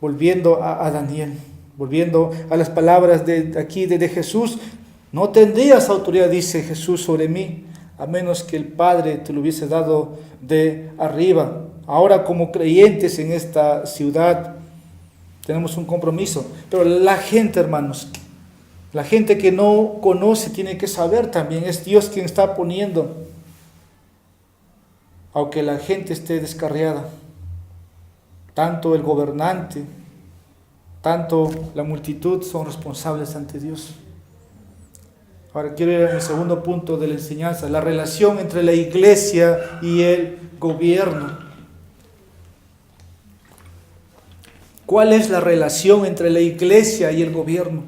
volviendo a Daniel, volviendo a las palabras de Jesús. No tendrías autoridad, dice Jesús, sobre mí, a menos que el Padre te lo hubiese dado de arriba. Ahora, como creyentes en esta ciudad, tenemos un compromiso. Pero la gente, hermanos, la gente que no conoce tiene que saber también, es Dios quien está poniendo, aunque la gente esté descarriada, tanto el gobernante, tanto la multitud son responsables ante Dios. Ahora quiero ir al segundo punto de la enseñanza, la relación entre la iglesia y el gobierno. ¿Cuál es la relación entre la iglesia y el gobierno?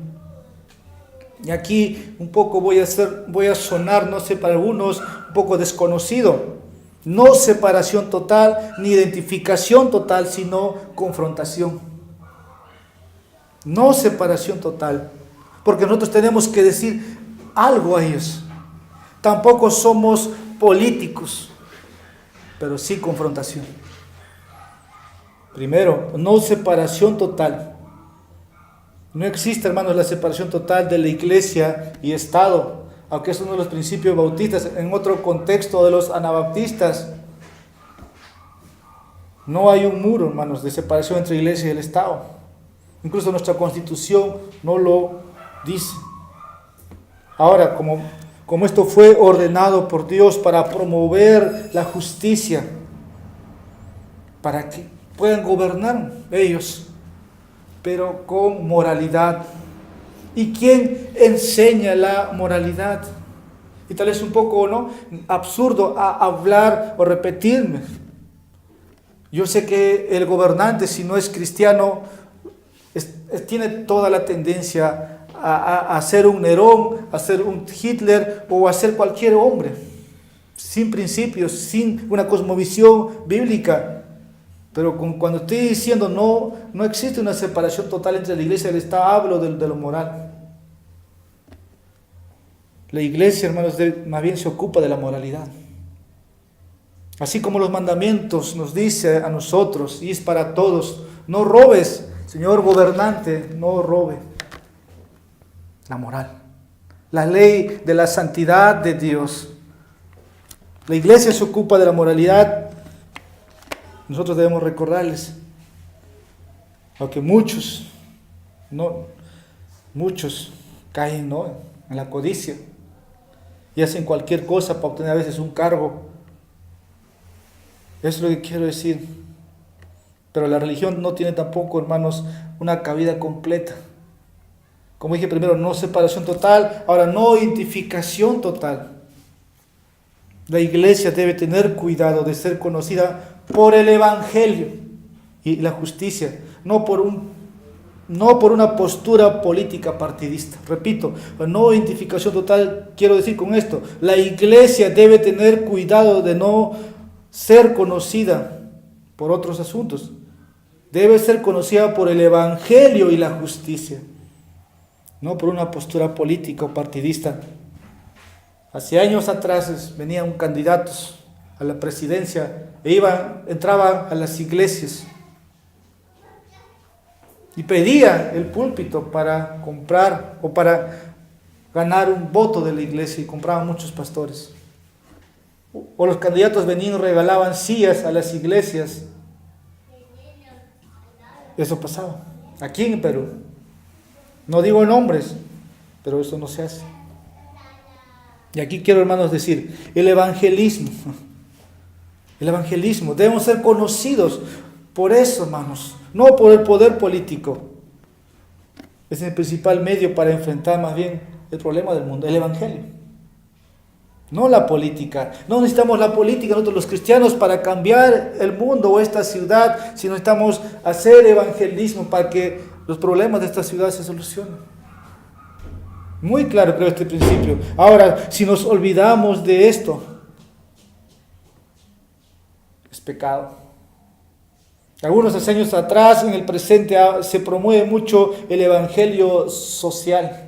Y aquí un poco voy a sonar, no sé, para algunos un poco desconocido. No separación total, ni identificación total, sino confrontación. No separación total, porque nosotros tenemos que decir algo a ellos. Tampoco somos políticos, pero sí confrontación. Primero, no separación total. No existe, hermanos, la separación total de la iglesia y Estado, aunque es uno de los principios bautistas, en otro contexto de los anabaptistas. No hay un muro, hermanos, de separación entre la iglesia y el Estado. Incluso nuestra Constitución no lo dice. Ahora, como esto fue ordenado por Dios para promover la justicia, para que puedan gobernar ellos, pero con moralidad. ¿Y quién enseña la moralidad? Y tal vez un poco, ¿no?, absurdo a hablar o repetirme. Yo sé que el gobernante, si no es cristiano, tiene toda la tendencia a ser un Nerón, a ser un Hitler o a ser cualquier hombre, sin principios, sin una cosmovisión bíblica. Pero cuando estoy diciendo no existe una separación total entre la iglesia y el Estado, hablo de lo moral. La iglesia, hermanos, más bien se ocupa de la moralidad. Así como los mandamientos nos dice a nosotros, y es para todos, no robes, señor gobernante, no robe. La moral, la ley de la santidad de Dios. La iglesia se ocupa de la moralidad. Nosotros debemos recordarles, aunque muchos caen, ¿no?, en la codicia y hacen cualquier cosa para obtener a veces un cargo. Eso es lo que quiero decir. Pero la religión no tiene tampoco, hermanos, una cabida completa. Como dije primero, no separación total, ahora no identificación total. La iglesia debe tener cuidado de ser conocida por el Evangelio y la justicia, no por una postura política partidista. Repito, no identificación total, quiero decir con esto, la iglesia debe tener cuidado de no ser conocida por otros asuntos. Debe ser conocida por el Evangelio y la justicia. no por una postura política o partidista. Hace años atrás venían candidatos a la presidencia e entraban a las iglesias y pedían el púlpito para comprar o para ganar un voto de la iglesia, y compraban muchos pastores. O los candidatos venían y regalaban sillas a las iglesias. Eso pasaba aquí en Perú. No digo nombres, pero eso no se hace. Y aquí quiero, hermanos, decir, el evangelismo, debemos ser conocidos por eso, hermanos, no por el poder político. Es el principal medio para enfrentar más bien el problema del mundo, el evangelio. No la política. No necesitamos la política nosotros los cristianos para cambiar el mundo o esta ciudad, sino necesitamos hacer evangelismo para que los problemas de esta ciudad se solucionen. Muy claro creo este principio. Ahora, si nos olvidamos de esto, es pecado. Algunos años atrás, en el presente, se promueve mucho el evangelio social.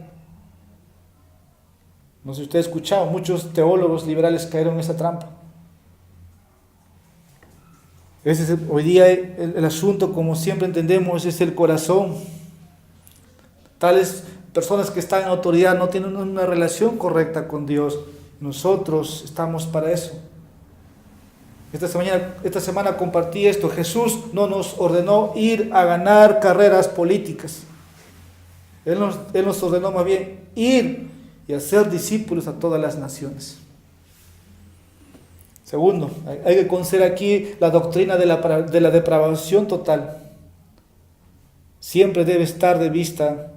No sé si usted ha escuchado, muchos teólogos liberales cayeron en esa trampa. Ese es hoy día el asunto, como siempre entendemos, es el corazón. Tales personas que están en autoridad no tienen una relación correcta con Dios. Nosotros estamos para eso. Esta semana compartí esto. Jesús no nos ordenó ir a ganar carreras políticas. Él nos ordenó más bien ir y hacer discípulos a todas las naciones. Segundo, hay que conocer aquí la doctrina de la depravación total. Siempre debe estar de vista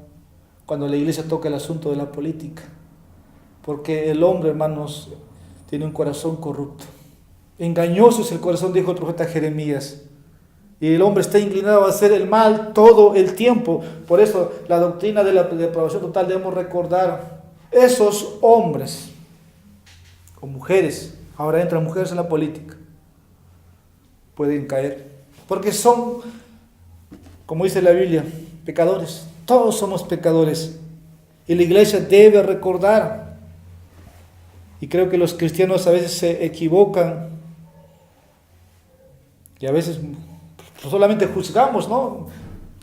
cuando la iglesia toca el asunto de la política. Porque el hombre, hermanos, tiene un corazón corrupto. Engañoso es el corazón, dijo el profeta Jeremías. Y el hombre está inclinado a hacer el mal todo el tiempo. Por eso la doctrina de la depravación total debemos recordar. Esos hombres o mujeres, ahora entran mujeres en la política, pueden caer. Porque son, como dice la Biblia, pecadores. Todos somos pecadores. Y la iglesia debe recordar. Y creo que los cristianos a veces se equivocan. Y a veces solamente juzgamos, ¿no?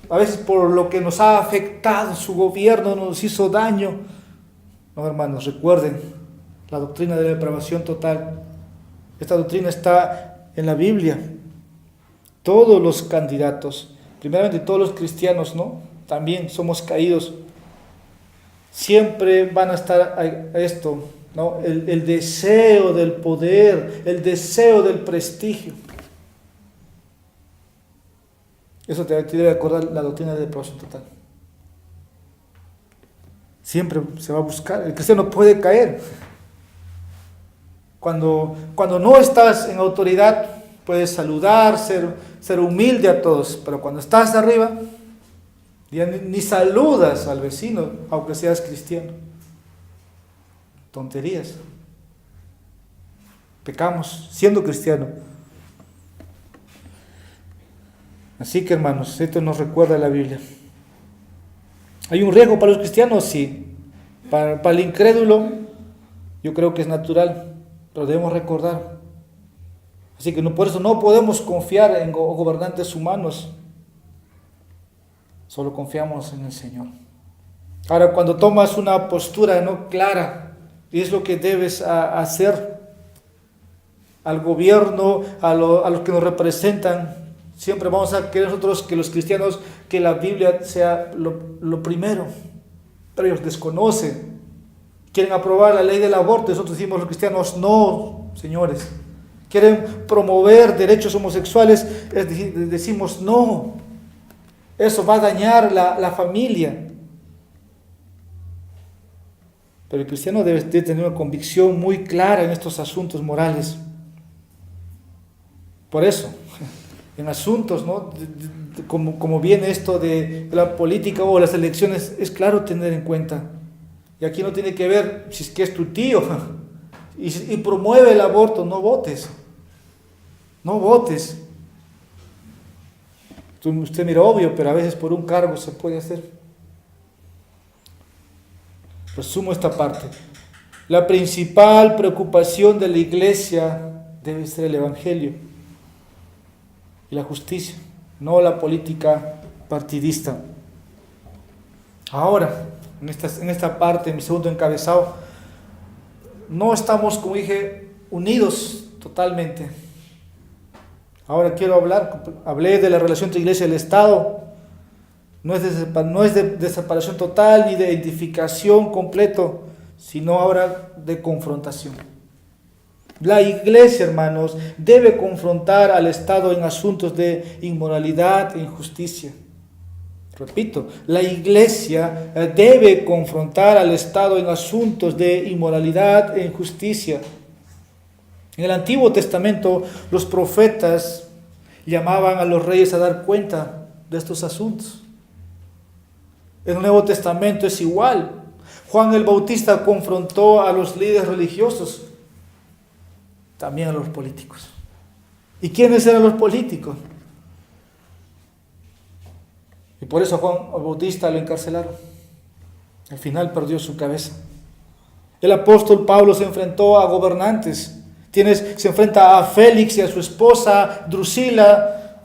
A veces por lo que nos ha afectado su gobierno, nos hizo daño. No, hermanos, recuerden la doctrina de la depravación total. Esta doctrina está en la Biblia. Todos los candidatos, primeramente todos los cristianos, ¿no? También somos caídos. Siempre van a estar a esto, ¿no? El deseo del poder, el deseo del prestigio. Eso te debe acordar la doctrina de depravación total. Siempre se va a buscar. El cristiano puede caer. Cuando no estás en autoridad, puedes saludar, ser humilde a todos. Pero cuando estás arriba, ya ni saludas al vecino, aunque seas cristiano. Tonterías. Pecamos siendo cristiano. Así que, hermanos, esto nos recuerda la Biblia. ¿Hay un riesgo para los cristianos? Sí. Para el incrédulo, yo creo que es natural, pero debemos recordar. Así que por eso no podemos confiar en gobernantes humanos. Solo confiamos en el Señor. Ahora, cuando tomas una postura no clara, y es lo que debes hacer al gobierno, a los que nos representan, siempre vamos a querer nosotros que los cristianos, que la Biblia sea lo primero. Pero ellos desconocen. Quieren aprobar la ley del aborto. Nosotros decimos los cristianos, no, señores. Quieren promover derechos homosexuales. Decimos, no. Eso va a dañar la familia. Pero el cristiano debe tener una convicción muy clara en estos asuntos morales. Por eso, en asuntos, ¿no? Como viene esto de la política o las elecciones, es claro tener en cuenta. Y aquí no tiene que ver si es que es tu tío y promueve el aborto, no votes. No votes. Usted mira obvio, pero a veces por un cargo se puede hacer. Resumo esta parte. La principal preocupación de la iglesia debe ser el evangelio y la justicia, no la política partidista. Ahora, en esta parte, en mi segundo encabezado, no estamos, como dije, unidos totalmente. Ahora hablé de la relación entre iglesia y el Estado. No es de separación total ni de edificación completo, sino ahora de confrontación. La iglesia, hermanos, debe confrontar al Estado en asuntos de inmoralidad e injusticia. Repito, la iglesia debe confrontar al Estado en asuntos de inmoralidad e injusticia. En el Antiguo Testamento, los profetas llamaban a los reyes a dar cuenta de estos asuntos. En el Nuevo Testamento es igual. Juan el Bautista confrontó a los líderes religiosos, también a los políticos. ¿Y quiénes eran los políticos? Y por eso a Juan el Bautista lo encarcelaron. Al final perdió su cabeza. El apóstol Pablo se enfrentó a gobernantes. Se enfrenta a Félix y a su esposa Drusila.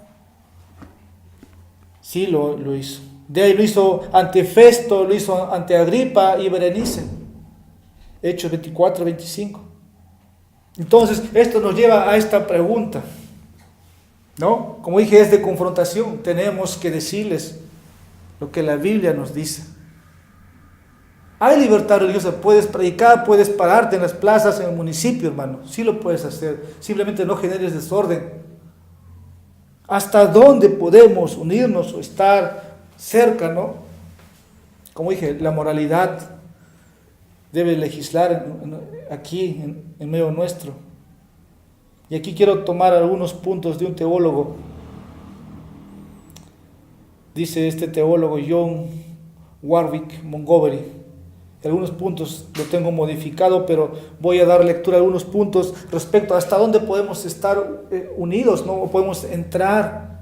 Sí, lo hizo. De ahí lo hizo ante Festo, lo hizo ante Agripa y Berenice. Hechos 24, 25. Entonces, esto nos lleva a esta pregunta, ¿no? Como dije, es de confrontación. Tenemos que decirles lo que la Biblia nos dice. Hay libertad religiosa, puedes predicar, puedes pararte en las plazas, en el municipio, hermano. Sí lo puedes hacer, simplemente no generes desorden. ¿Hasta dónde podemos unirnos o estar cerca, no? Como dije, la moralidad debe legislar aquí, en medio nuestro. Y aquí quiero tomar algunos puntos de un teólogo. Dice este teólogo John Warwick Montgomery. Algunos puntos lo tengo modificado, pero voy a dar lectura a algunos puntos respecto a hasta dónde podemos estar unidos, ¿no? O podemos entrar.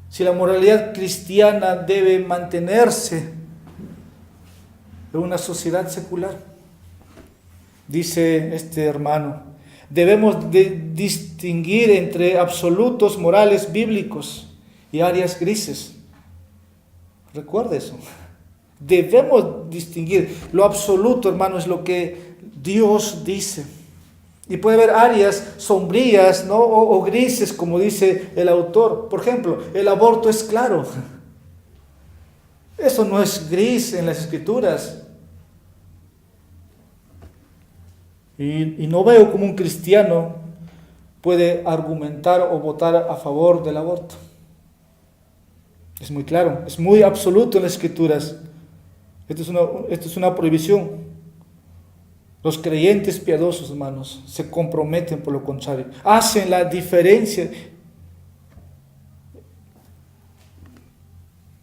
Si la moralidad cristiana debe mantenerse en una sociedad secular. Dice este hermano, debemos distinguir entre absolutos morales bíblicos y áreas grises. Recuerda eso. Debemos distinguir. Lo absoluto, hermano, es lo que Dios dice. Y puede haber áreas sombrías, ¿no? o grises, como dice el autor. Por ejemplo, el aborto es claro. Eso no es gris en las Escrituras. Y no veo cómo un cristiano puede argumentar o votar a favor del aborto. Es muy claro, es muy absoluto en las Escrituras. Esto es una prohibición. Los creyentes piadosos, hermanos, se comprometen por lo contrario. Hacen la diferencia.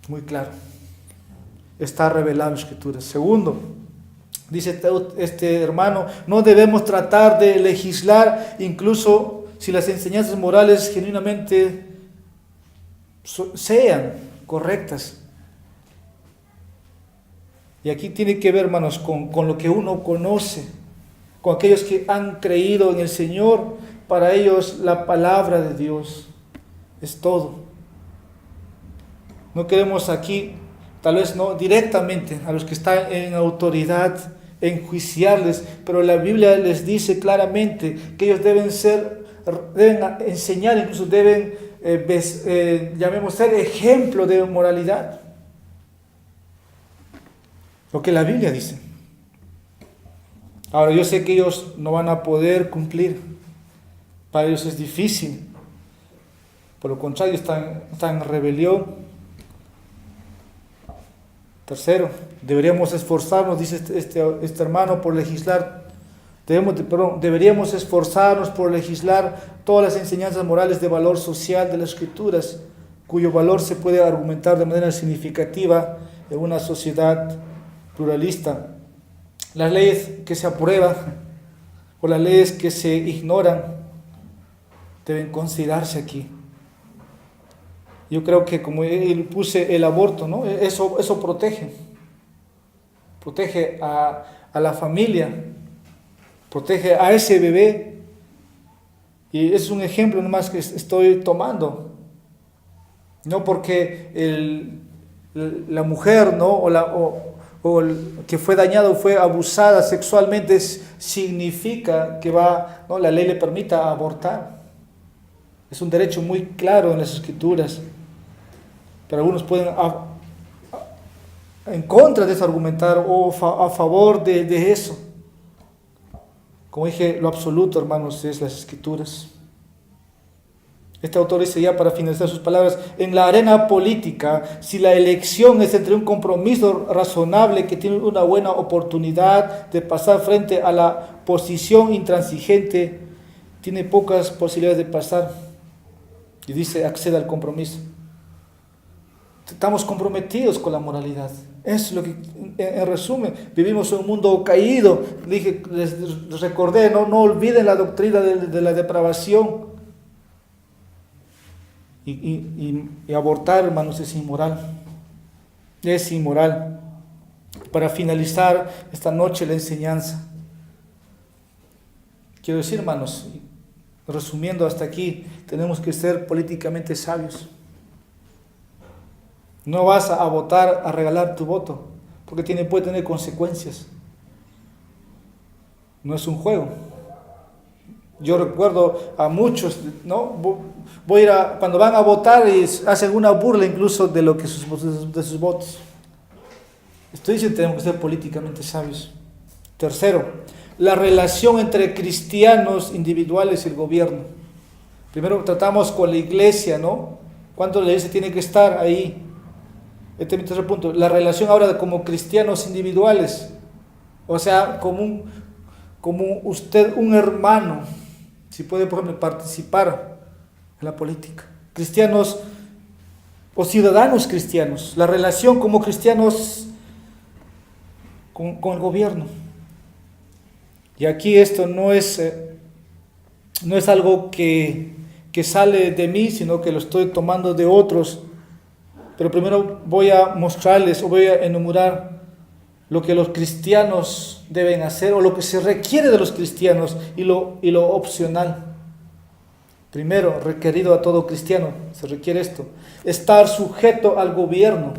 Muy claro. Está revelado en las Escrituras. Segundo, dice este hermano, no debemos tratar de legislar incluso si las enseñanzas morales genuinamente sean correctas. Y aquí tiene que ver, hermanos, con lo que uno conoce, con aquellos que han creído en el Señor. Para ellos la palabra de Dios es todo. No queremos aquí, tal vez no directamente, a los que están en autoridad, enjuiciarles, pero la Biblia les dice claramente que ellos deben enseñar, incluso deben, llamemos, ser ejemplo de moralidad. Lo que la Biblia dice. Ahora, yo sé que ellos no van a poder cumplir. Para ellos es difícil. Por lo contrario, están en rebelión. Tercero, deberíamos esforzarnos, dice este hermano, por legislar. Deberíamos esforzarnos por legislar todas las enseñanzas morales de valor social de las Escrituras, cuyo valor se puede argumentar de manera significativa en una sociedad pluralista. Las leyes que se aprueban o las leyes que se ignoran deben considerarse aquí. Yo creo que, como puse el aborto, ¿no? Eso protege a la familia, protege a ese bebé. Y es un ejemplo nomás que estoy tomando. No porque la mujer, ¿no? o el que fue dañado, fue abusada sexualmente, significa que ¿no? la ley le permita abortar. Es un derecho muy claro en las Escrituras. Pero algunos pueden en contra de eso argumentar o a favor de eso. Como dije, lo absoluto, hermanos, es las Escrituras. Este autor dice ya para finalizar sus palabras: en la arena política, si la elección es entre un compromiso razonable que tiene una buena oportunidad de pasar frente a la posición intransigente, tiene pocas posibilidades de pasar. Y dice, acceda al compromiso. Estamos comprometidos con la moralidad. Es lo que, en resumen, vivimos en un mundo caído. Les recordé, no olviden la doctrina de la depravación. Y abortar, hermanos, es inmoral. Es inmoral. Para finalizar esta noche la enseñanza, quiero decir, hermanos, resumiendo hasta aquí, tenemos que ser políticamente sabios. No vas a votar a regalar tu voto, porque puede tener consecuencias. No es un juego. Yo recuerdo a muchos, ¿no? Voy a ir cuando van a votar y hacen una burla incluso de lo que de sus votos. Estoy diciendo que tenemos que ser políticamente sabios. Tercero, la relación entre cristianos individuales y el gobierno. Primero tratamos con la iglesia, ¿no? ¿Cuánto la iglesia tiene que estar ahí? Este es mi tercer punto. La relación ahora como cristianos individuales. O sea, como usted, un hermano, si puede, por ejemplo, participar en la política. Cristianos o ciudadanos cristianos. La relación como cristianos con el gobierno. Y aquí esto no es algo que sale de mí, sino que lo estoy tomando de otros. Pero primero voy a mostrarles o voy a enumerar lo que los cristianos deben hacer o lo que se requiere de los cristianos y lo opcional. Primero, requerido a todo cristiano, se requiere esto: estar sujeto al gobierno,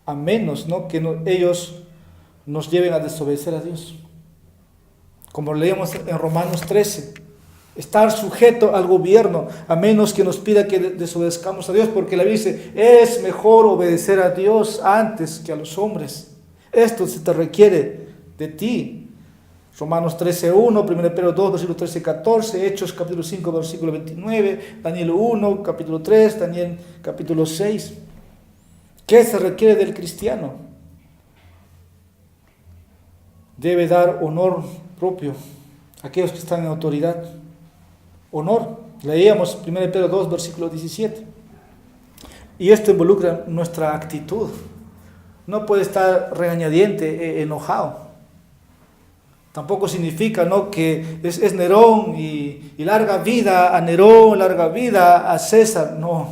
a menos, ¿no?, que ellos nos lleven a desobedecer a Dios. Como leemos en Romanos 13, estar sujeto al gobierno, a menos que nos pida que desobedezcamos a Dios, porque la Biblia dice, es mejor obedecer a Dios antes que a los hombres. Esto se te requiere de ti. Romanos 13:1, 1 Pedro 2, versículo 13-14, Hechos capítulo 5, versículo 29, Daniel 1, capítulo 3, Daniel capítulo 6. ¿Qué se requiere del cristiano? Debe dar honor propio a aquellos que están en autoridad. Honor. Leíamos 1 Pedro 2, versículo 17. Y esto involucra nuestra actitud. No puede estar regañadiente, enojado. Tampoco significa, ¿no?, que es Nerón y larga vida a Nerón, larga vida a César. No.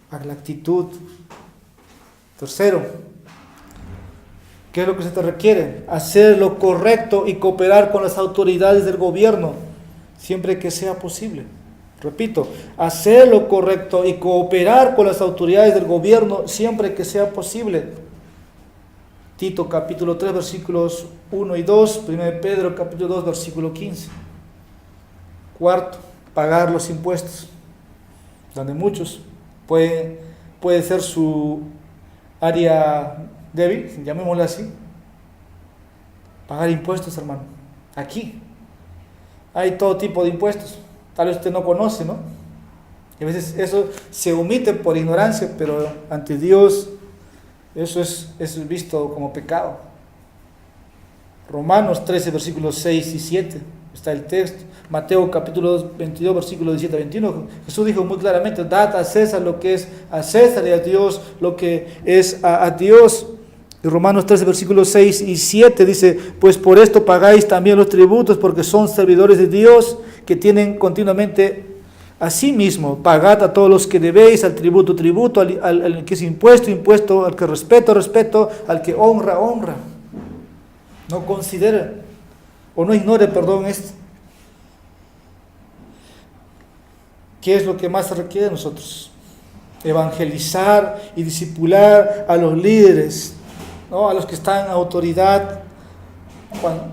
A la actitud. Tercero, ¿qué es lo que se te requiere? Hacer lo correcto y cooperar con las autoridades del gobierno, siempre que sea posible. Repito, hacer lo correcto y cooperar con las autoridades del gobierno, siempre que sea posible. Tito capítulo 3, versículos 1 y 2, 1 Pedro capítulo 2, versículo 15. Cuarto, pagar los impuestos, donde muchos puede ser su área débil, llamémosla así. Pagar impuestos, hermano. Aquí hay todo tipo de impuestos. Tal vez usted no conoce, ¿no? Y a veces eso se omite por ignorancia, pero ante Dios eso es visto como pecado. Romanos 13, versículos 6 y 7, está el texto. Mateo capítulo 22, versículos 17 a 21. Jesús dijo muy claramente, dad a César lo que es a César y a Dios lo que es a Dios. Y Romanos 13, versículos 6 y 7 dice, pues por esto pagáis también los tributos, porque son servidores de Dios que tienen continuamente Asimismo, pagad a todos los que debéis, al tributo, tributo, al que es impuesto, impuesto, al que respeto, respeto, al que honra, honra. No considere, o no ignore, perdón, esto. ¿Qué es lo que más se requiere de nosotros? Evangelizar y discipular a los líderes, ¿no? A los que están en autoridad,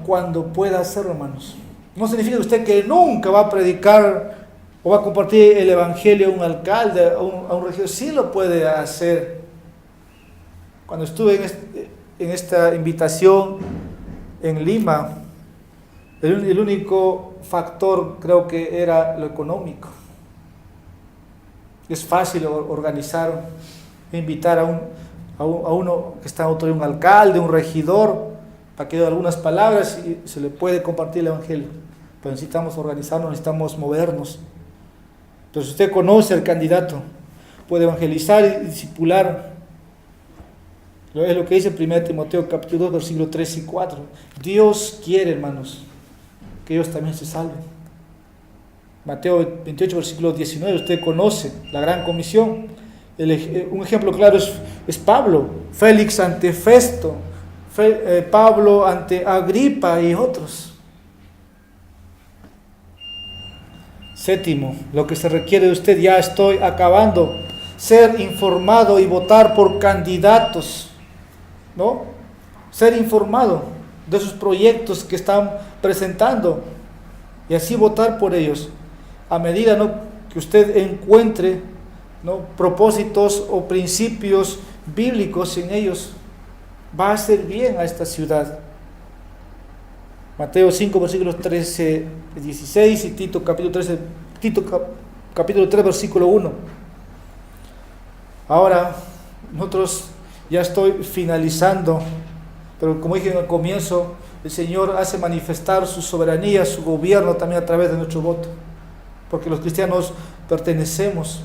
cuando pueda hacerlo, hermanos. No significa usted que nunca va a predicar o va a compartir el evangelio a un alcalde, a un regidor. Sí lo puede hacer. Cuando estuve en esta invitación en Lima, el único factor creo que era lo económico. Es fácil organizar, invitar a uno que está en autoridad, un alcalde, un regidor, para que dé algunas palabras y se le puede compartir el evangelio. Pero necesitamos organizarnos, necesitamos movernos. Entonces usted conoce al candidato, puede evangelizar y discipular. Es lo que dice 1 Timoteo capítulo 2, versículos 3 y 4. Dios quiere, hermanos, que ellos también se salven. Mateo 28, versículo 19, usted conoce la gran comisión. Un ejemplo claro es Pablo, Félix ante Festo, Pablo ante Agripa y otros. Séptimo, lo que se requiere de usted, ya estoy acabando, ser informado y votar por candidatos, ¿no? Ser informado de sus proyectos que están presentando y así votar por ellos. A medida, ¿no?, que usted encuentre, ¿no?, propósitos o principios bíblicos en ellos, va a hacer bien a esta ciudad. Mateo 5, versículos 13, 16 y Tito capítulo 3, versículo 1. Ahora, nosotros ya estoy finalizando, pero como dije en el comienzo, el Señor hace manifestar su soberanía, su gobierno también a través de nuestro voto, porque los cristianos pertenecemos.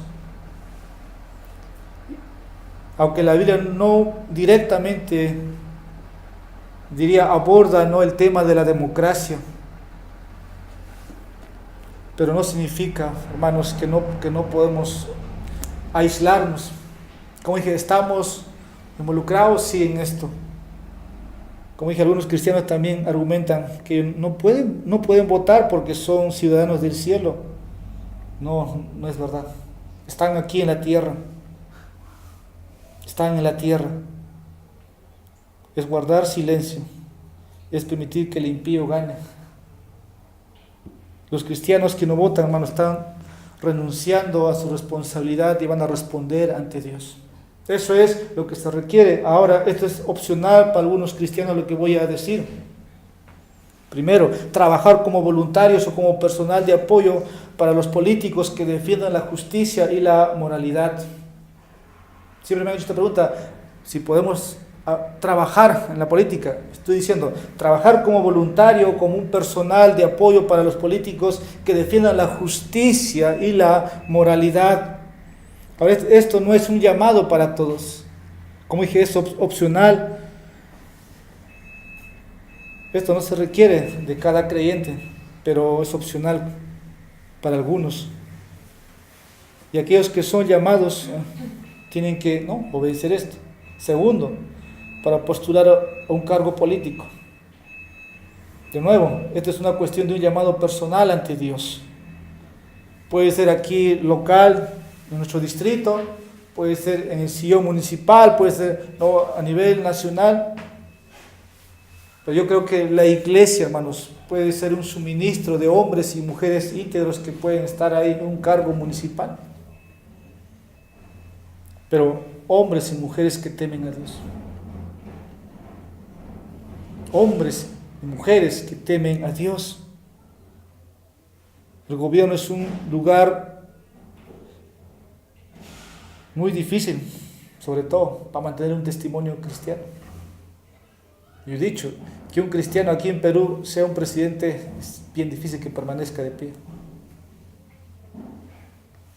Aunque la Biblia no directamente, diría, aborda, ¿no?, el tema de la democracia, pero no significa, hermanos, que no podemos aislarnos. Como dije, estamos involucrados, sí, en esto. Como dije, algunos cristianos también argumentan que no pueden votar porque son ciudadanos del cielo. No es verdad. Están aquí en la tierra. Están en la tierra. Es guardar silencio. Es permitir que el impío gane. Los cristianos que no votan, hermanos, están renunciando a su responsabilidad y van a responder ante Dios. Eso es lo que se requiere. Ahora, esto es opcional para algunos cristianos, lo que voy a decir. Primero, trabajar como voluntarios o como personal de apoyo para los políticos que defiendan la justicia y la moralidad. Siempre me han hecho esta pregunta, si podemos trabajar en la política. Estoy diciendo, trabajar como voluntario, como un personal de apoyo para los políticos que defiendan la justicia y la moralidad. Ahora, esto no es un llamado para todos. Como dije, es opcional. Esto no se requiere de cada creyente, pero es opcional para algunos. Y aquellos que son llamados tienen que obedecer esto. Segundo, para postular a un cargo político. De nuevo, esta es una cuestión de un llamado personal ante Dios. Puede ser aquí local, en nuestro distrito, puede ser en el sillón municipal, puede ser a nivel nacional. Pero yo creo que la iglesia, hermanos, puede ser un suministro de hombres y mujeres íntegros que pueden estar ahí en un cargo municipal. Pero hombres y mujeres que temen a Dios. Hombres y mujeres que temen a Dios. El gobierno es un lugar muy difícil, sobre todo para mantener un testimonio cristiano. Yo he dicho que un cristiano aquí en Perú sea un presidente, es bien difícil que permanezca de pie.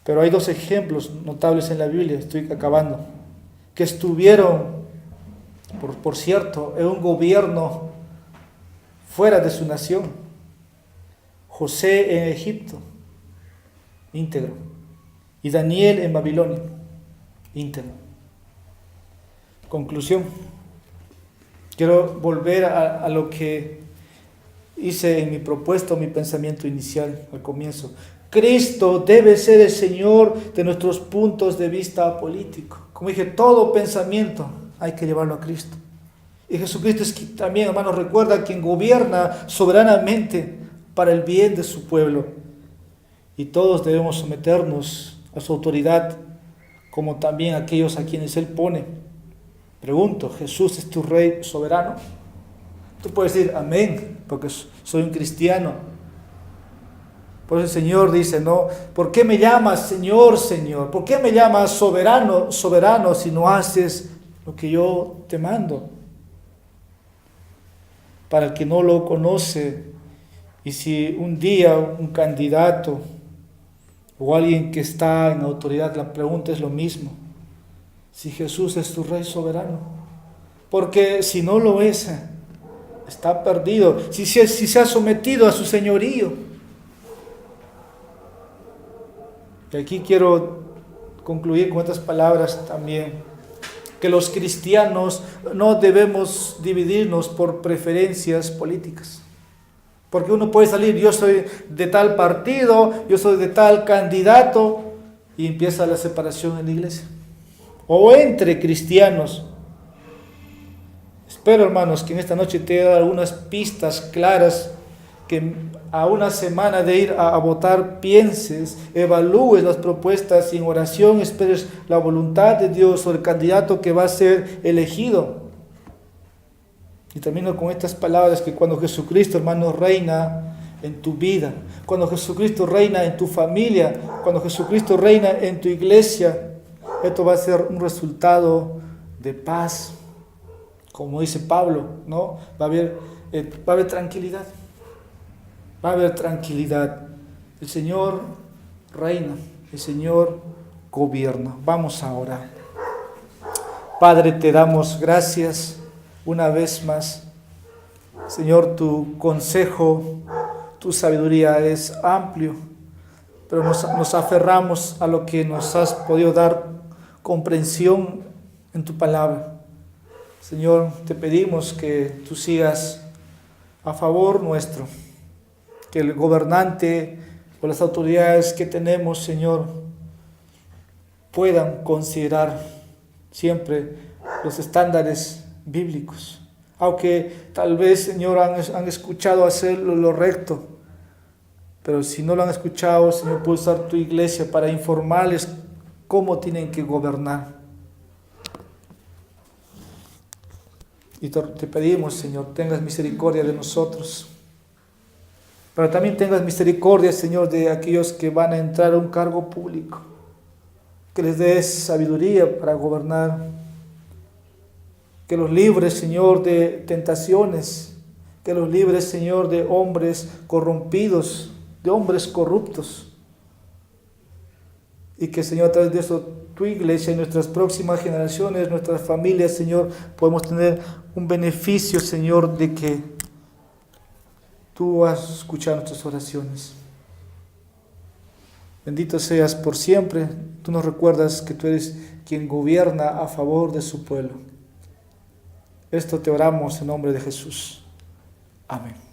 Pero hay dos ejemplos notables en la Biblia, estoy acabando, que estuvieron, por cierto, en un gobierno fuera de su nación. José en Egipto íntegro. Y Daniel en Babilonia, íntegro. Conclusión. Quiero volver a lo que hice en mi propuesta, mi pensamiento inicial al comienzo. Cristo debe ser el Señor de nuestros puntos de vista políticos. Como dije, todo pensamiento hay que llevarlo a Cristo. Y Jesucristo es también, hermanos, recuerda quien gobierna soberanamente para el bien de su pueblo. Y todos debemos someternos a su autoridad, como también aquellos a quienes Él pone. Pregunto, ¿Jesús es tu Rey soberano? Tú puedes decir amén, porque soy un cristiano. Por eso el Señor dice, no, ¿por qué me llamas Señor, Señor? ¿Por qué me llamas soberano, soberano, si no haces lo que yo te mando? Para el que no lo conoce, y si un día un candidato o alguien que está en autoridad, la pregunta es lo mismo. Si Jesús es tu Rey soberano. Porque si no lo es, está perdido. Si se ha sometido a su señorío. Y aquí quiero concluir con estas palabras también. Que los cristianos no debemos dividirnos por preferencias políticas. Porque uno puede salir, yo soy de tal partido, yo soy de tal candidato, y empieza la separación en la iglesia. O entre cristianos. Espero, hermanos, que en esta noche te haya dado algunas pistas claras, que a una semana de ir a votar pienses, evalúes las propuestas y en oración esperes la voluntad de Dios o el candidato que va a ser elegido. Y termino con estas palabras, que cuando Jesucristo, hermano, reina en tu vida, cuando Jesucristo reina en tu familia, cuando Jesucristo reina en tu iglesia, esto va a ser un resultado de paz. Como dice Pablo, ¿no? Va a haber tranquilidad. Va a haber tranquilidad. El Señor reina, el Señor gobierna. Vamos a orar. Padre, te damos gracias una vez más. Señor, tu consejo, tu sabiduría es amplio, pero nos aferramos a lo que nos has podido dar comprensión en tu palabra. Señor, te pedimos que tú sigas a favor nuestro, que el gobernante o las autoridades que tenemos, Señor, puedan considerar siempre los estándares bíblicos. Aunque tal vez, Señor, han escuchado hacer lo recto, pero si no lo han escuchado, Señor, puedes usar tu iglesia para informarles cómo tienen que gobernar. Y te pedimos, Señor, tengas misericordia de nosotros, pero también tengas misericordia, Señor, de aquellos que van a entrar a un cargo público, que les des sabiduría para gobernar, que los libres, Señor, de tentaciones, que los libres, Señor, de hombres corrompidos, de hombres corruptos, y que, Señor, a través de eso, tu iglesia y nuestras próximas generaciones, nuestras familias, Señor, podemos tener un beneficio, Señor, de que tú has escuchado nuestras oraciones. Bendito seas por siempre. Tú nos recuerdas que tú eres quien gobierna a favor de su pueblo. Esto te oramos en nombre de Jesús. Amén.